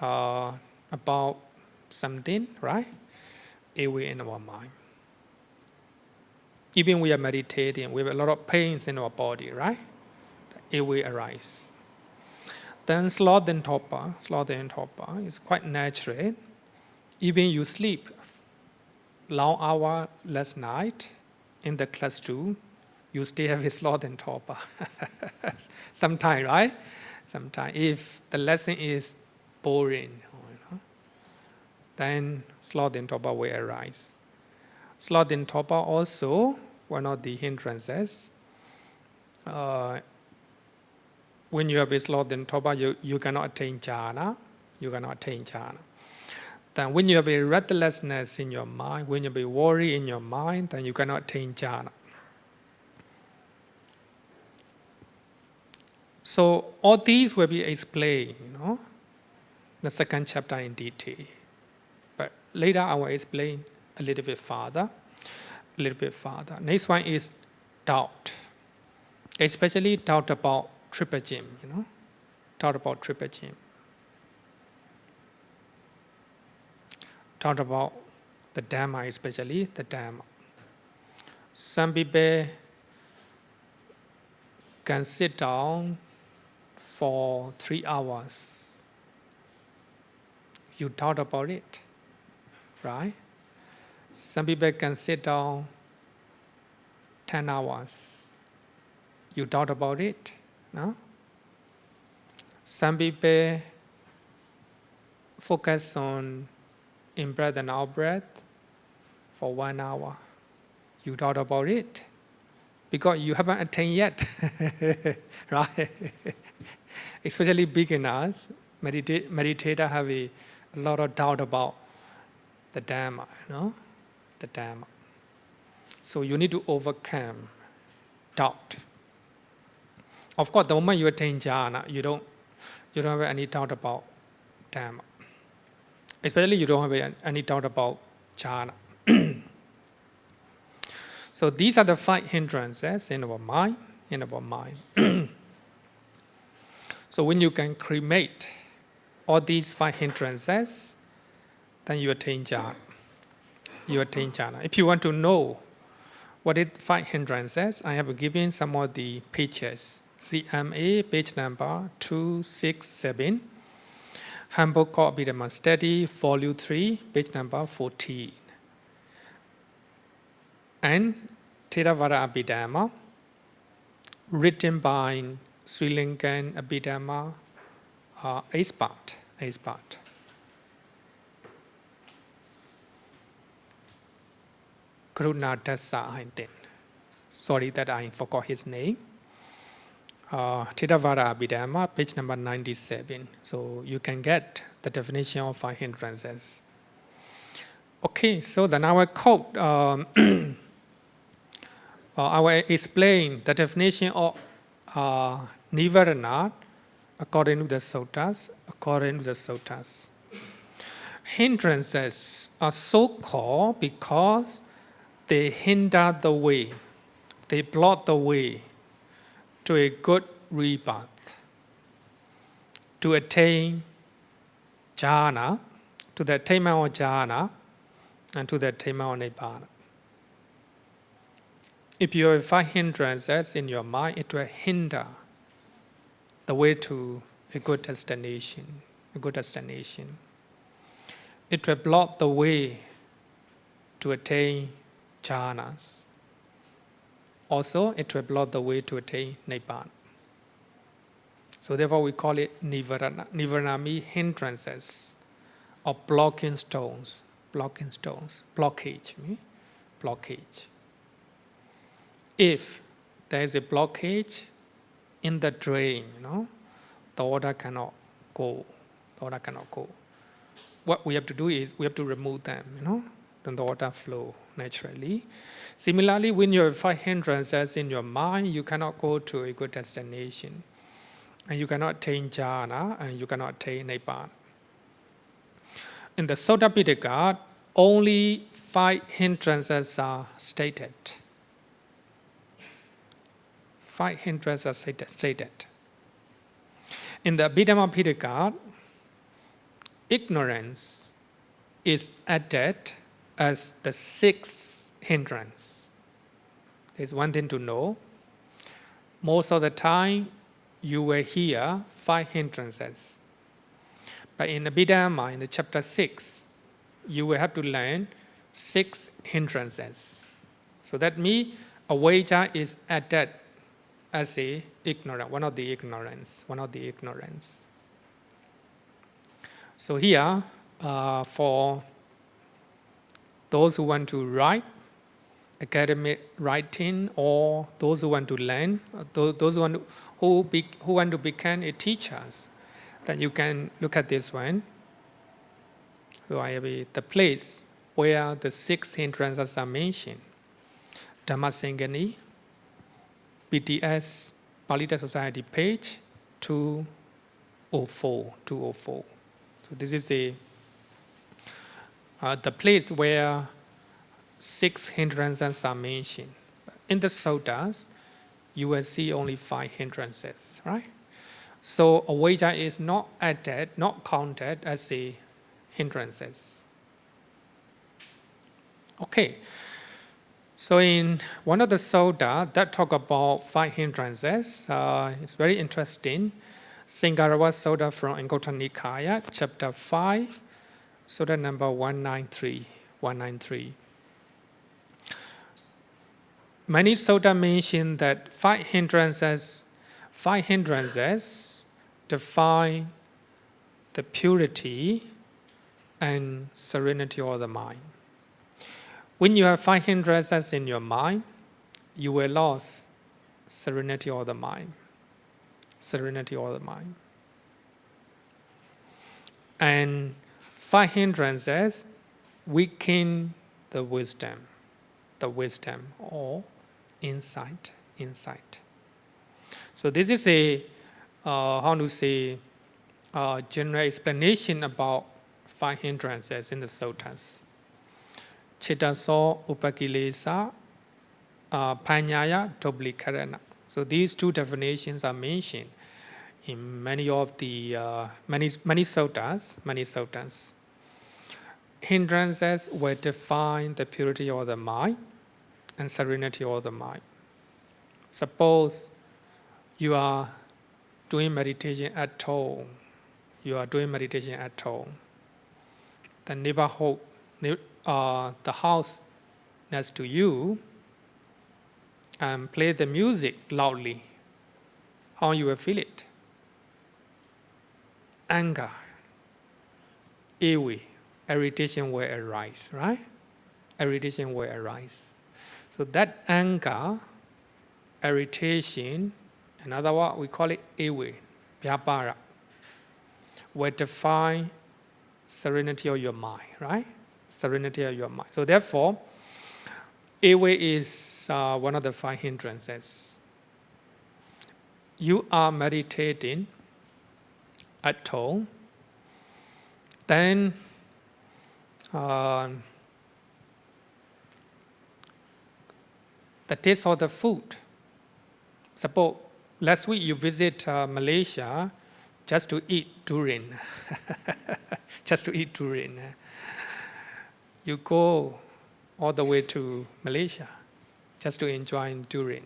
about something, right? Airway in our mind. Even we are meditating, we have a lot of pains in our body, right? The airway arises. Then sloth and torpor is quite natural. Even you sleep long hour last night in the classroom, you still have a sloth and torpor. Sometimes, right? Sometimes, if the lesson is boring, then sloth and torpor will arise. Sloth and torpor also one of the hindrances. When you have a sloth and torpor, you cannot attain jhana. You cannot attain jhana. Then when you have a restlessness in your mind, when you have a worry in your mind, then you cannot attain jhana. So all these will be explained, the second chapter in detail. But later I will explain a little bit further. Next one is doubt. Especially doubt about triple gem, Doubt about triple gem. Doubt about the Dhamma, especially the Dhamma. Some people can sit down for 3 hours. You doubt about it, right? Some people can sit down 10 hours. You doubt about it, no? Some people focus on in-breath and out-breath for 1 hour. You doubt about it because you haven't attained yet, right? Especially beginners, meditators have a lot of doubt about the Dhamma, The Dhamma. So you need to overcome doubt. Of course, the moment you attain jhana, you don't have any doubt about Dhamma. Especially you don't have any doubt about jhana. So these are the 5 hindrances in our mind. So when you can cremate all these 5 hindrances, then you attain jhana. If you want to know what is 5 hindrances, I have given some of the pages. CMA, page number 267. Handbook of Abhidhamma Study, volume 3, page number 14. And Theravada Abhidhamma, written by Sri Lankan Abhidhamma, 8th part. Karunadasa, I think. Sorry that I forgot his name. Theravada Abhidhamma, page number 97. So you can get the definition of 5 hindrances. Okay, so then I will quote, I will explain the definition of Nivarana according to the suttas. Hindrances are so called because they hinder the way, they block the way to a good rebirth, to attain jhana, to the attainment of jhana, and to the attainment of nibbana. If you have 5 hindrances in your mind, it will hinder the way to a good destination. It will block the way to attain jhanas. Also, it will block the way to attain Nibbana. So therefore we call it Nivarana means hindrances or blocking stones. Blockage. If there is a blockage in the drain, the water cannot go. What we have to do is we have to remove them, then the water flow naturally. Similarly, when you have 5 hindrances in your mind, you cannot go to a good destination. And you cannot attain jhana, and you cannot attain nibbana. In the Sutta Pitaka, only 5 hindrances are stated. 5 hindrances are stated. In the Abhidhamma Pitaka, ignorance is added as the 6th hindrance. There's one thing to know. Most of the time, you will hear 5 hindrances. But in the Bdmv, in the chapter 6, you will have to learn 6 hindrances. So that means avijja is added as a ignorance, one of the ignorance. So here, for those who want to write, academic writing, or those who want to learn, those who want to become a teachers, then you can look at this one. So I have the place where the 6 hindrances are mentioned. Dhamma Singani, BTS, Palita Society page 204. So this is the place where 6 hindrances are mentioned. In the suttas, you will see only 5 hindrances, right? So avijja is not added, not counted as a hindrances. Okay. So in one of the sutta that talk about 5 hindrances, it's very interesting. Singarawa Sutta from Anguttara Nikaya, chapter 5, sutta number 193. Many sutta mention that 5 hindrances define the purity and serenity of the mind. When you have 5 hindrances in your mind, you will lose serenity of the mind. And 5 hindrances weaken the wisdom or insight. So this is a general explanation about 5 hindrances in the suttas. Chittaso upakilesa panyaya doblikarana. So these 2 definitions are mentioned in many of the many suttas. Hindrances will define the purity of the mind and serenity of the mind. Suppose you are doing meditation at home. The neighborhood, the house next to you, and play the music loudly. How you will feel it? Anger, iwi, irritation will arise, right? So that anger, irritation, another word we call it iwi, vyapara, will define serenity of your mind, right? So therefore, iwi is one of the 5 hindrances. You are meditating at home, then the taste of the food. Suppose last week you visit Malaysia just to eat durian. You go all the way to Malaysia just to enjoy durian.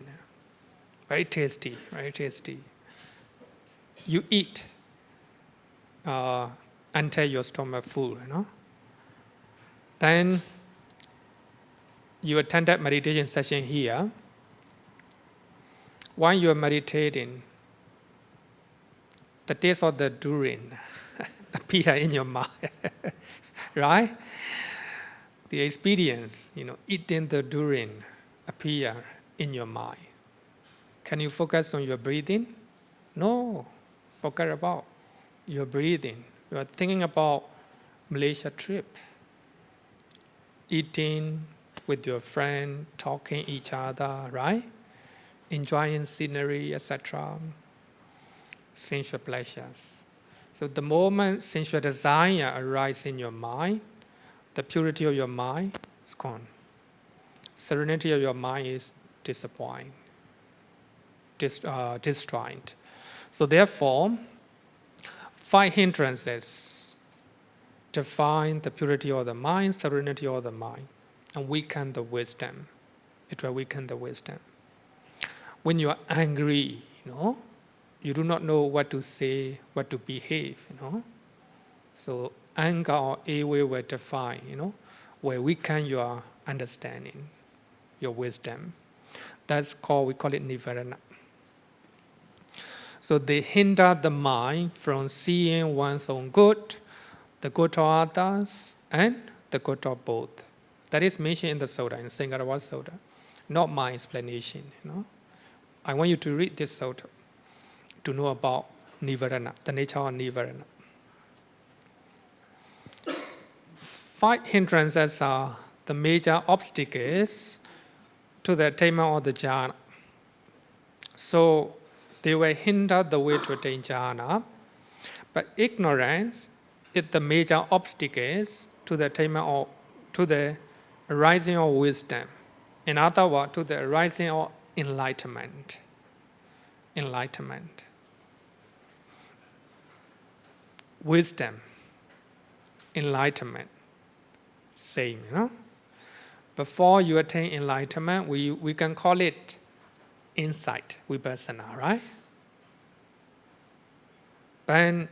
Very tasty. You eat until your stomach full, Then you attend that meditation session here. While you are meditating, the taste of the durian appear in your mind, right? The experience, eating the durian appear in your mind. Can you focus on your breathing? No, forget about your breathing. You are thinking about Malaysia trip, eating with your friend, talking each other, right? Enjoying scenery, etc. Sensual pleasures. So the moment sensual desire arises in your mind, the purity of your mind is gone. Serenity of your mind is destroyed. So therefore, 5 hindrances define the purity of the mind, serenity of the mind, and weaken the wisdom. It will weaken the wisdom. When you are angry, you do not know what to say, what to behave, So anger or ill will define, will weaken your understanding, your wisdom. We call it nivarana. So they hinder the mind from seeing one's own good, the good of others, and the good of both. That is mentioned in the Sutta, in Singharavada Sutta, not my explanation. I want you to read this Sutta to know about nivarana, the nature of nivarana. 5 hindrances are the major obstacles to the attainment of the jhana. So they will hinder the way to attain jhana, but ignorance is the major obstacles to the attainment to the arising of wisdom. In other words, to the arising of enlightenment. Wisdom, enlightenment, same, Before you attain enlightenment, we can call it insight, vipassana, right? But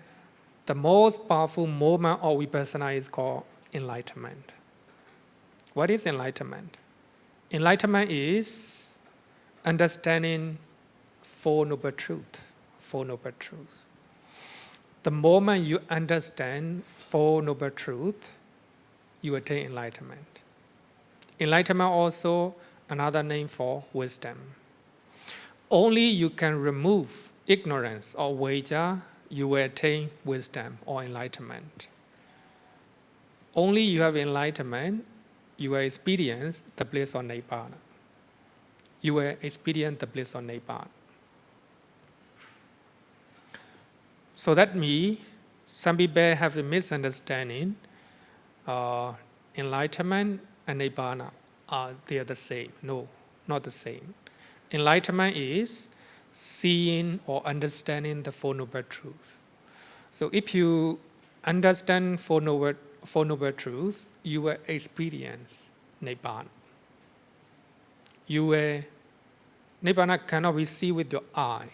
the most powerful moment of vipassana is called enlightenment. What is enlightenment? Enlightenment is understanding Four Noble Truths. The moment you understand Four Noble Truths, you attain enlightenment. Enlightenment also another name for wisdom. Only you can remove ignorance or vaja, you will attain wisdom or enlightenment. Only you have enlightenment, you will experience the bliss of Nibbana. You will experience the bliss of Nibbana. So that means some people have a misunderstanding. Enlightenment and Nibbana they are the same. No, not the same. Enlightenment is seeing or understanding the Four Noble Truths. So if you understand Four Noble Truths, you will experience Nibbana. Nibbana cannot be seen with your eye,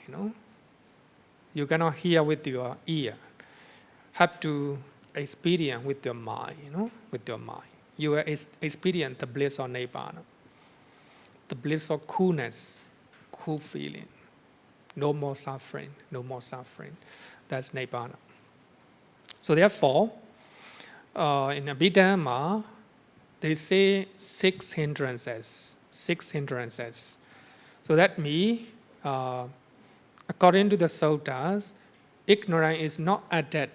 You cannot hear with your ear. Have to experience with your mind, with your mind. You will experience the bliss of Nibbana. The bliss of coolness, cool feeling. No more suffering. That's Nibbana. So therefore, in Abhidhamma, they say 6 hindrances. So that means, according to the suttas, ignorance is not added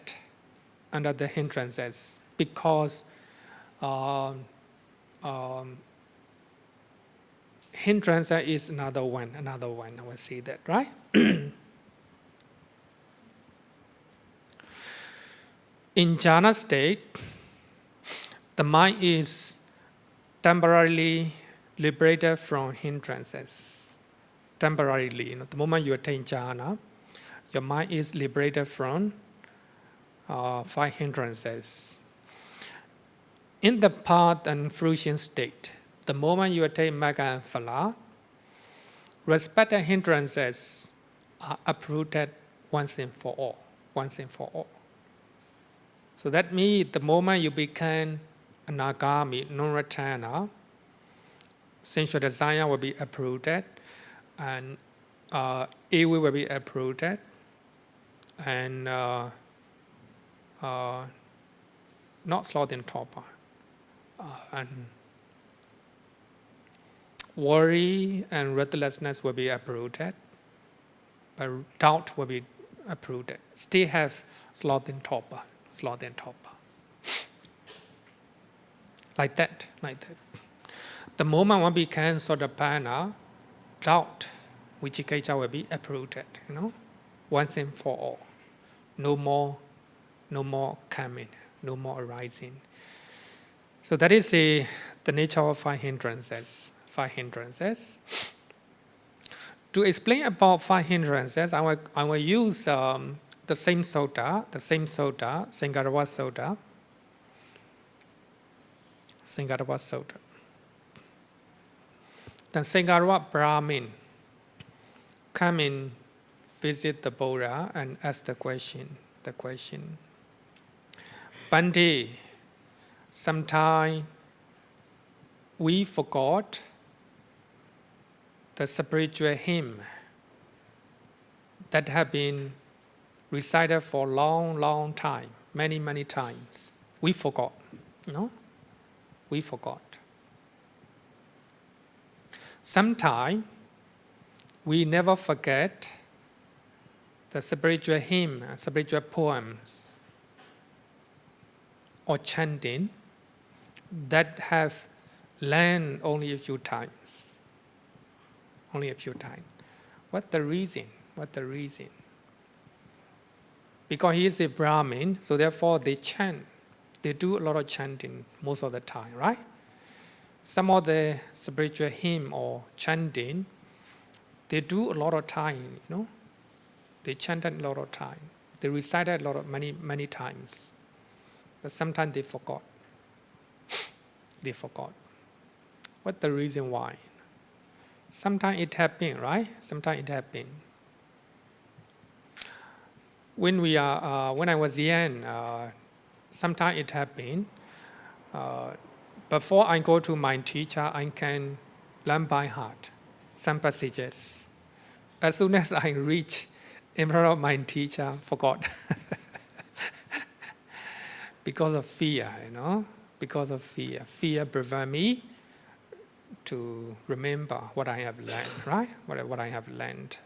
under the hindrances because hindrance is another one. I will say that, right? In jhana state, the mind is temporarily liberated from hindrances. Temporarily, the moment you attain jhana, your mind is liberated from 5 hindrances. In the path and fruition state, the moment you attain magga and phala, respective hindrances are uprooted once and for all. So that means the moment you become anagami, non-returner, sensual desire will be uprooted, and airway will be uprooted, and not sloth in torpor, and worry and restlessness will be uprooted, but doubt will be uprooted. Still have sloth in torpor, sloth in torpor. Like that, like that. The moment one becomes Sotapanna, doubt, Vicikicca will be uprooted, once and for all. No more coming, no more arising. So that is the nature of five hindrances. Five hindrances. To explain about five hindrances, I will use the same sutta, Sangarawa Sutta. Sangarawa Sutta. The Sangarawa Brahmin come in, visit the Buddha and ask the question. Bhante, sometimes we forgot the spiritual hymn that have been recited for a long time, many times. We forgot, We forgot. Sometimes we never forget the spiritual hymn, spiritual poems, or chanting that have learned only a few times. Only a few times. What the reason? Because he is a Brahmin, so therefore they chant. They do a lot of chanting most of the time, right? Some of the spiritual hymn or chanting, they do a lot of time, They chanted a lot of time. They recited a lot of many times. But sometimes they forgot. They forgot. What the reason why? Sometimes it happens, right? Sometimes it happens. When I was young, sometimes it happened. Before I go to my teacher, I can learn by heart some passages. As soon as I reach in front of my teacher, forgot. Because of fear, Because of fear. Fear prevents me to remember what I have learned, right? What I have learned.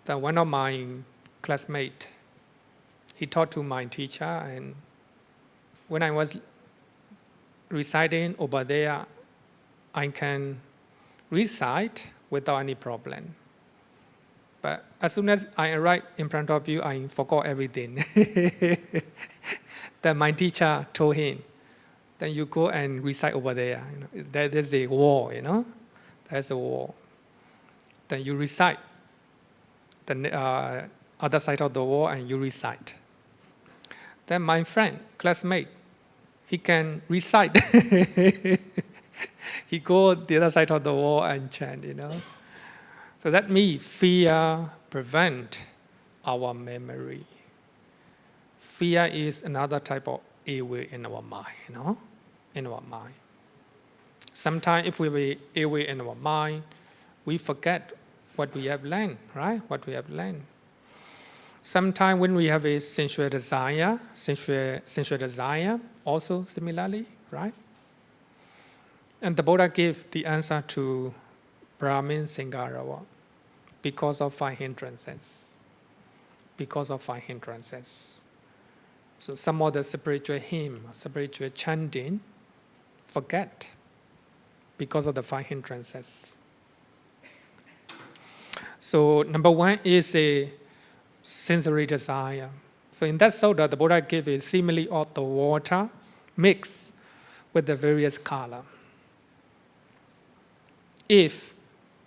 Then one of my classmates, he taught to my teacher, and when I was reciting over there, I can recite without any problem. But as soon as I arrive in front of you, I forgot everything. Then my teacher told him, then you go and recite over there. There's a wall, There's a wall. Then you recite the other side of the wall and you recite. Then my friend, classmate, he can recite. He go the other side of the wall and chant, So that means fear prevent our memory. Fear is another type of airway in our mind, In our mind. Sometimes if we have airway in our mind, we forget what we have learned, right? What we have learned. Sometimes when we have a sensual desire, also similarly, right? And the Buddha gave the answer to Brahmin Sangarawa because of five hindrances. Because of five hindrances. So some of the spiritual hymn, spiritual chanting, forget because of the five hindrances. So number one is a sensory desire. So in that sutta, the Buddha gave a simile of the water mixed with the various color. If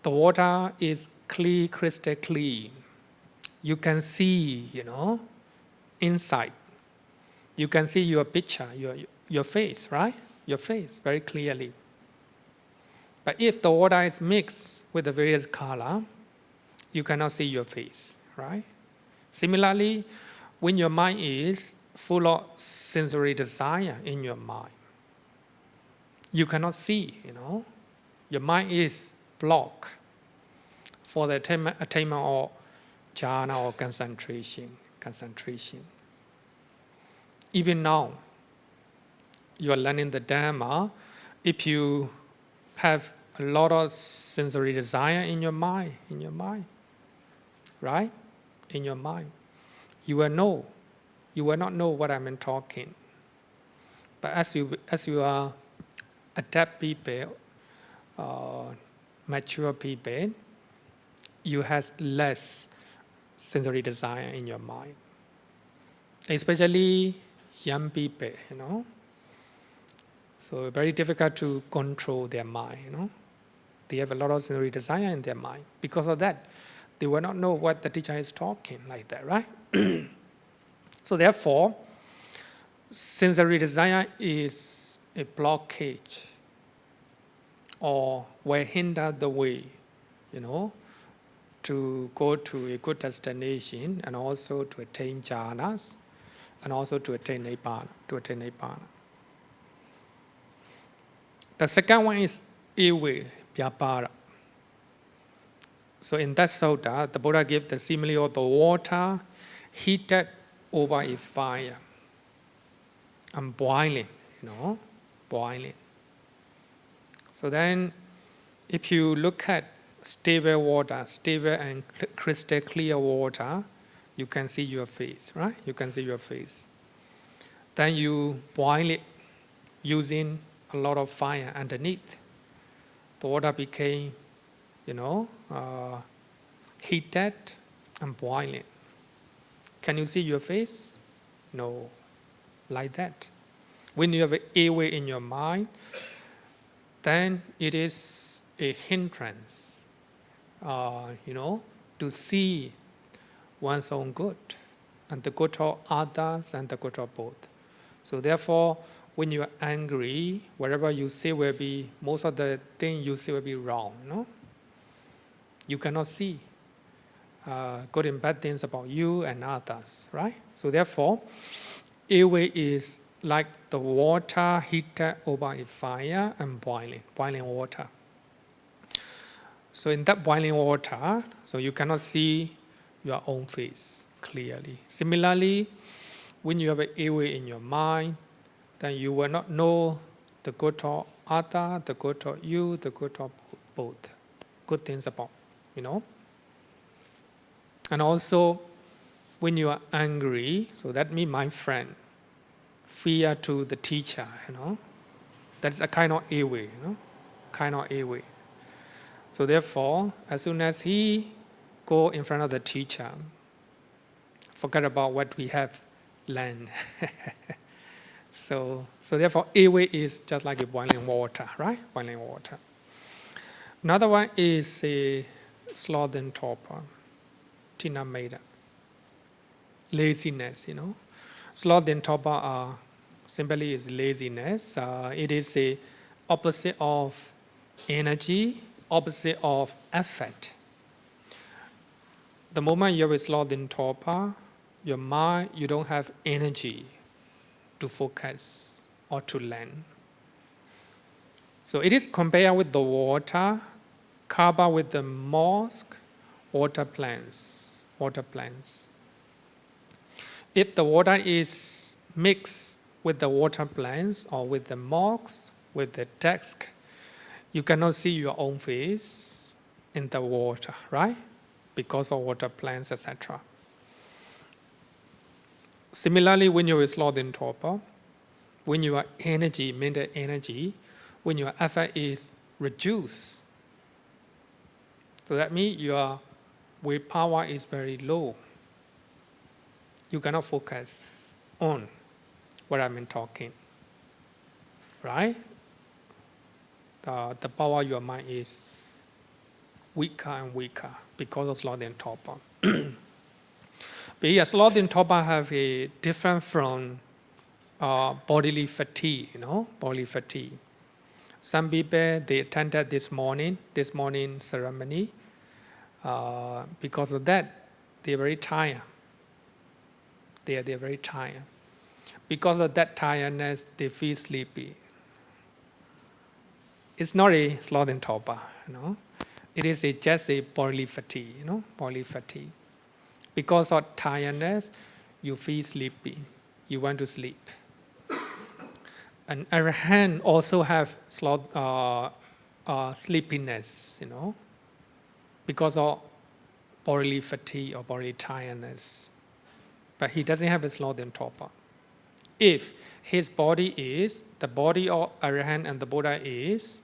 the water is clear, crystal clear, you can see, inside. You can see your picture, your face, right? Your face very clearly. But if the water is mixed with the various color, you cannot see your face, right? Similarly, when your mind is full of sensory desire in your mind, you cannot see, Your mind is blocked. for the attainment of jhana or concentration. Even now, you are learning the Dhamma. If you have a lot of sensory desire in your mind, right? In your mind, you will not know what I'm talking. But as you are adept people, mature people, you have less sensory desire in your mind. Especially young people, So very difficult to control their mind, They have a lot of sensory desire in their mind. Because of that, they will not know what the teacher is talking like that, right? So therefore, sensory desire is a blockage or will hinder the way, to go to a good destination and also to attain jhanas and also to attain nibbana. The second one is ewe, vyapara. So in that sutta, the Buddha gives the simile of the water heated over a fire and boiling, boiling. So then, if you look at stable water, stable and crystal clear water, you can see your face, right? You can see your face. Then you boil it using a lot of fire underneath. The water became, heated and boiling. Can you see your face? No, like that. When you have an ewe in your mind, then it is a hindrance, to see one's own good, and the good of others and the good of both. So therefore, when you are angry, whatever you say will be, most of the things you say will be wrong, You cannot see good and bad things about you and others, right? So therefore, ewe is like the water heated over a fire and boiling water. So in that boiling water, so you cannot see your own face clearly. Similarly, when you have an ewe in your mind, then you will not know the good of other, the good of you, the good of both. Good things about, And also, when you are angry, so that means my friend, fear to the teacher, That's a kind of ewe, Kind of ewe. So therefore, as soon as he go in front of the teacher, forget about what we have learned. So therefore, ewe is just like a boiling water, right? Boiling water. Another one is a sloth and torpor, tinameda, laziness, Sloth and torpor are simply is laziness. It is a opposite of energy, opposite of effort. The moment you have a sloth and torpor, your mind, you don't have energy to focus or to learn. So it is compared with the water, covered with the mosque, water plants. If the water is mixed with the water plants or with the mosque, with the text, you cannot see your own face in the water, right? Because of water plants, etc. Similarly, when you are sloth and torpor, when your energy, mental energy, when your effort is reduced, so that means your willpower is very low. You cannot focus on what I've been talking, right? The power of your mind is weaker and weaker because of sloth and torpor. But yes, sloth and torpor have a different from bodily fatigue, bodily fatigue. Some people, they attended this morning ceremony. Because of that, they're very tired. They're very tired. Because of that tiredness, they feel sleepy. It's not a sloth and torpor, It is just a bodily fatigue, bodily fatigue. Because of tiredness, you feel sleepy. You want to sleep. And arahant also have sleepiness, because of bodily fatigue or bodily tiredness. But he doesn't have a sloth and torpor. If his body is, the body of arahant and the Buddha is,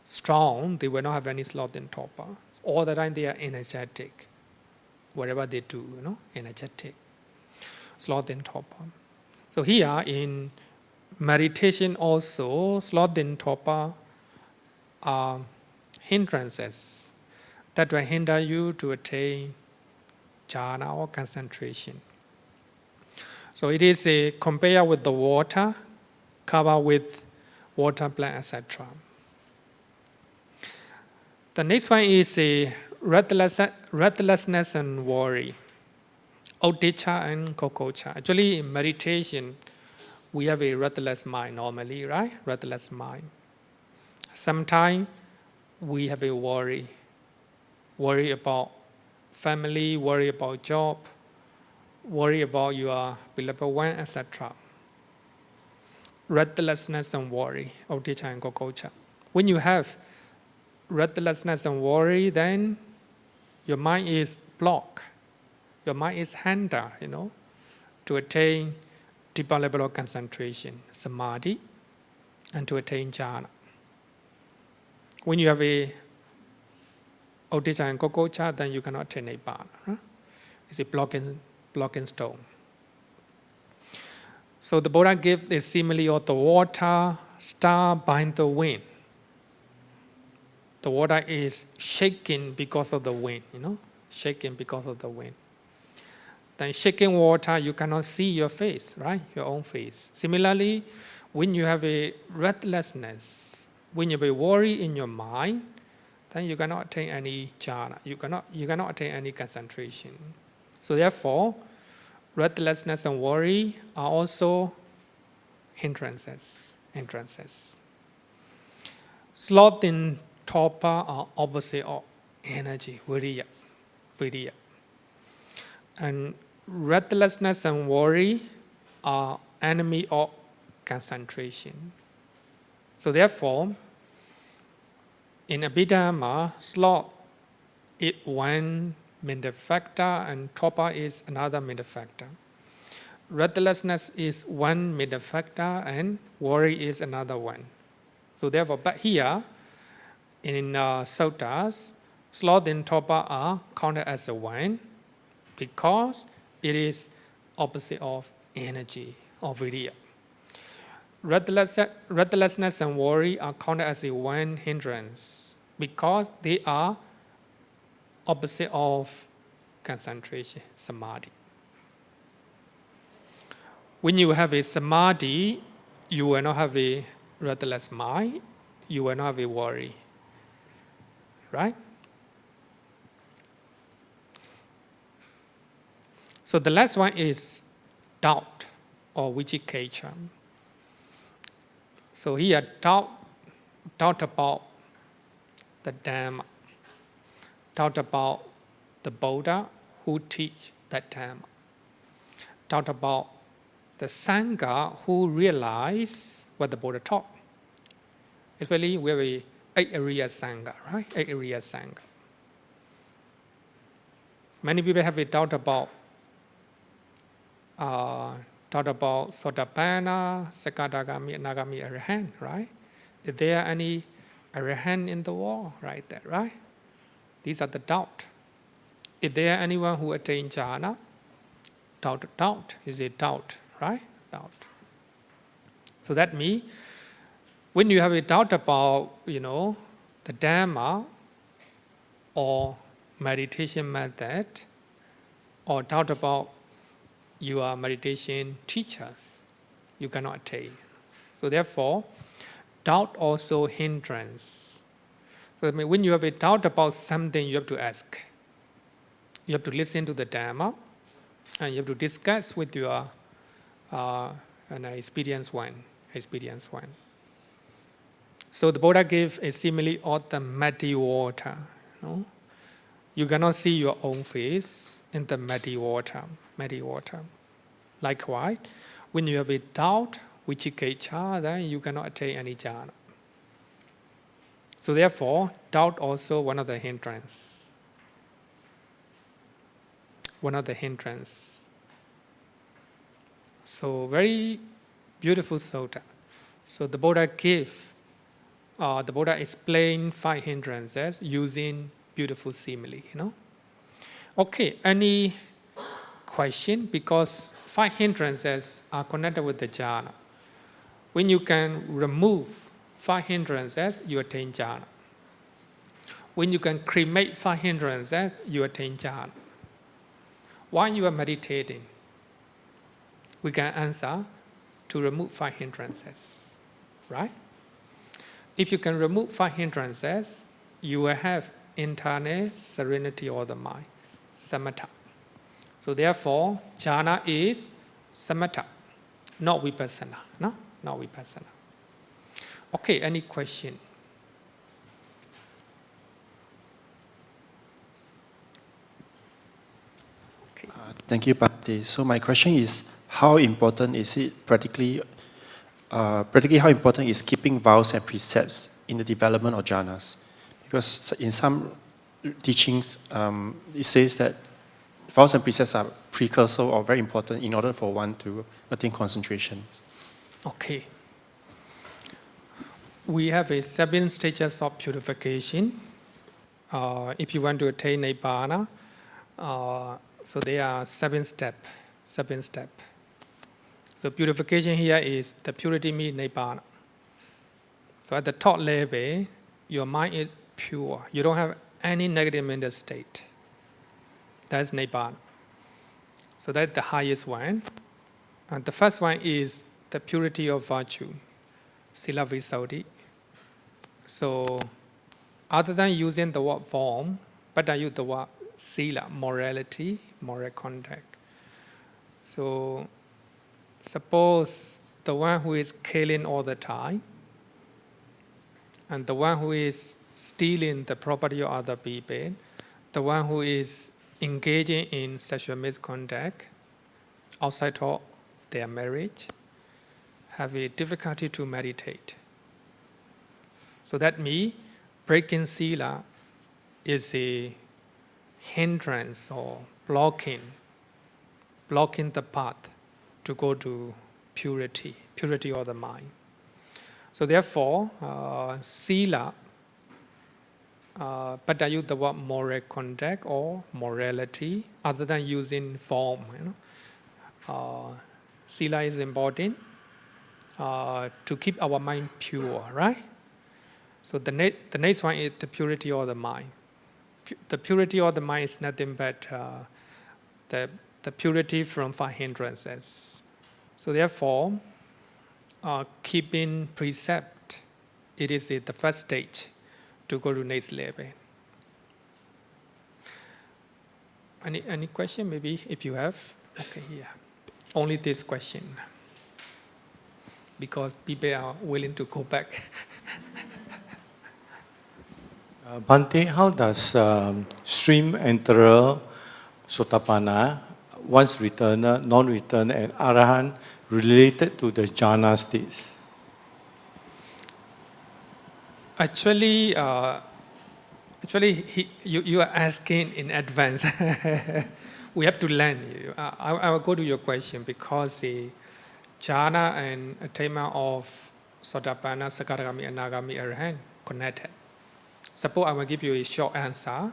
strong, they will not have any sloth and torpor. All the time they are energetic. Whatever they do, energetic. Sloth and torpor. So here in meditation also, sloth and torpor are hindrances that will hinder you to attain jhana or concentration. So it is compared with the water, covered with water plant, etc. The next one is restlessness and worry. Uddhacca and kokocha. Actually, in meditation, we have a restless mind normally, right? Restless mind. Sometimes we have a worry. Worry about family, worry about job, worry about your beloved one, etc. Restlessness and worry, uddhacca and kokocha. When you have restlessness and worry, then your mind is blocked. Your mind is hindered, to attain deeper level of concentration, samadhi, and to attain jhana. When you have a uddhacca and kokocha, then you cannot attain nibbana. Right? It's a blocking stone. So the Buddha gave the simile of the water star behind the wind. The water is shaking because of the wind, shaking because of the wind. Then shaking water, you cannot see your face, right? Your own face. Similarly, when you have a restlessness, when you have a worry in your mind, then you cannot attain any jhana. You cannot attain any concentration. So therefore, restlessness and worry are also hindrances. Sloth and torpor are opposite of energy, viriya. And restlessness and worry are enemy of concentration. So therefore, in Abhidhamma, sloth is one mental factor and torpor is another mental factor. Restlessness is one mental factor and worry is another one. So therefore, but here, in suttas, sloth and torpor are counted as a one because it is opposite of energy, of viriya. Restlessness and worry are counted as a one hindrance because they are opposite of concentration, samadhi. When you have a samadhi, you will not have a restless mind, you will not have a worry. Right? So the last one is doubt or vicikiccha. So here, doubt about the Dhamma, doubt about the Buddha who teach that Dhamma, doubt about the Sangha who realize what the Buddha taught. Especially we have a 8 area Sangha, right? 8 area Sangha. Many people have a doubt about Sotapanna, Sakadagami, Nagami, Arahant, right? Is there any Arahant in the world, right there, right? These are the doubt. Is there anyone who attained jhana? Doubt. Is it doubt, right? Doubt. So that means when you have a doubt about, the Dhamma or meditation method, or doubt about your meditation teachers, you cannot attain. So therefore, doubt also hindrance. So that means when you have a doubt about something, you have to ask. You have to listen to the Dhamma, and you have to discuss with your experienced one. So the Buddha gave a simile of the muddy water. No? You cannot see your own face in the muddy water. Muddy water. Likewise, when you have a doubt, vicikiccha, then you cannot attain any jhana. So therefore, doubt also one of the hindrance. One of the hindrance. So very beautiful sutta. So the Buddha explained 5 hindrances using beautiful simile. Okay, any question? Because 5 hindrances are connected with the jhana. When you can remove 5 hindrances, you attain jhana. When you can cremate 5 hindrances, you attain jhana. While you are meditating, we can answer to remove 5 hindrances, right? If you can remove 5 hindrances, you will have internal serenity of the mind, samatha. So therefore, jhana is samatha, not vipassana. No? Not vipassana. Okay, any question? Okay. Thank you, Bhante. So my question is, how important is it practically how important is keeping vows and precepts in the development of jhanas? Because in some teachings, it says that vows and precepts are precursor or very important in order for one to attain concentration. Okay. We have a 7 stages of purification. If you want to attain Nibbana, so there are 7 steps. 7 steps. So purification here is the purity means Nibbana. So at the top level, your mind is pure. You don't have any negative mental state. That's Nibbana. So that's the highest one. And the first one is the purity of virtue, Sila Visuddhi. So other than using the word form, but I use the word Sila, morality, moral conduct. So suppose the one who is killing all the time and the one who is stealing the property of other people, the one who is engaging in sexual misconduct outside of their marriage, have a difficulty to meditate. So that means breaking sila is a hindrance or blocking the path to go to purity of the mind. So therefore, sila, but I use the word moral conduct or morality other than using form. Sila is important to keep our mind pure, right? So the next one is the purity of the mind. The purity of the mind is nothing but the purity from 5 hindrances. So therefore, keeping precept, it is the first stage to go to next level. Any question? Maybe if you have. Okay, yeah. Only this question, because people are willing to go back. Bhante, how does stream enterer, Sotapanna, once returner, non-returner, and Arahant related to the jhana states? Actually, you are asking in advance. We have to learn. I will go to your question because the jhana and attainment of Sotapanna, Sakadagami, and Anagami Arahant connected. Suppose I will give you a short answer.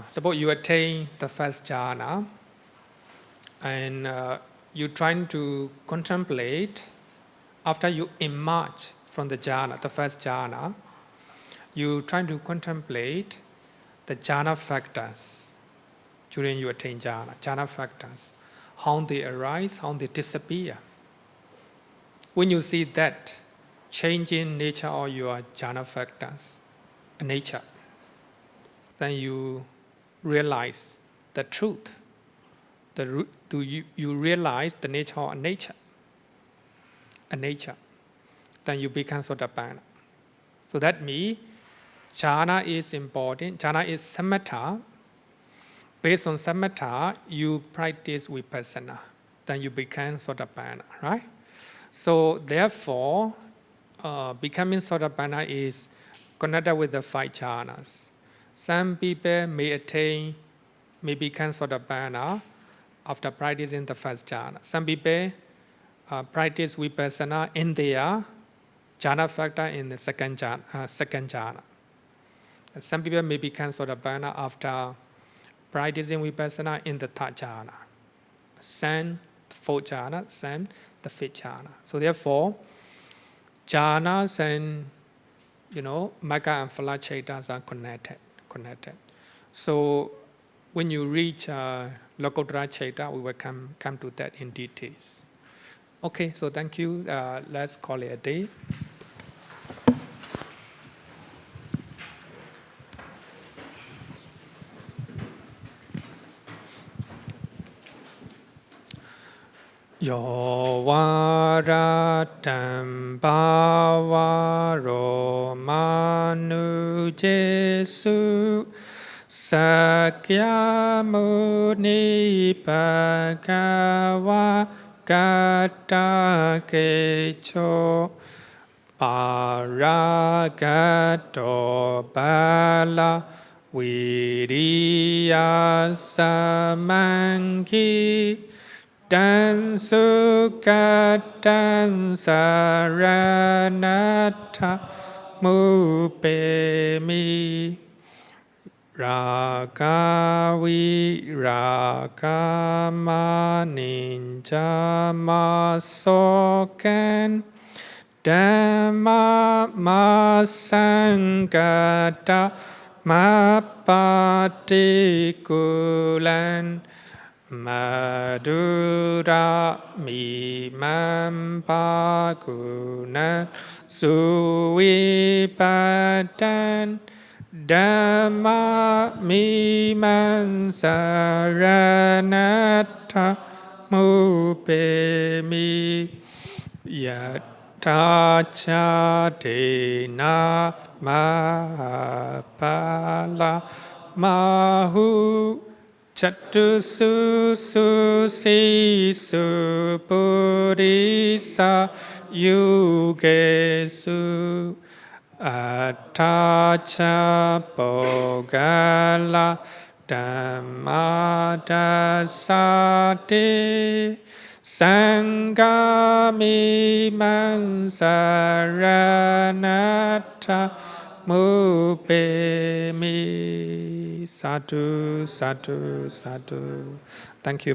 Suppose you attain the first jhana and you're trying to contemplate after you emerge from the jhana, the first jhana, you're trying to contemplate the jhana factors during you attain jhana factors, how they arise, how they disappear. When you see that changing nature of your jhana factors, nature, then you realize the truth. You realize the nature of nature, then you become Sotapanna. So that means jhana is important. Jhana is samatha. Based on samatha, you practice vipassana. Then you become sotapanna, right? So therefore, becoming sotapanna is connected with the 5 jhanas. Some people may become sotapanna after practicing the first jhana. Some people practice vipassana in their jhana factor in the second jhana. Some people may become sotapanna after practicing vipassana in the 3rd jhana. Some 4th jhana, some the 5th jhana. So therefore, jhanas and magga and phala chetas are connected. So when you reach Lokottara Cheta, we will come to that in details. Okay, so thank you. Let's call it a day. Yo varatam bhavaro manu jesu sakya muni bhagava gata kecho paragato bala viriya samangi Dan sukatan saranata mupemi ragavi ragama ninja masokan Dhamma masangata mapatikulan Madura mimam pakuna suvipadan Dhamma mimam saranata mupemi Yatacha dena mahapala mahu Chatu susisu purisa yugesu Atacha pogala dhammadasate Sangami mansaranata mupemi Sadhu, sadhu, sadhu. Thank you.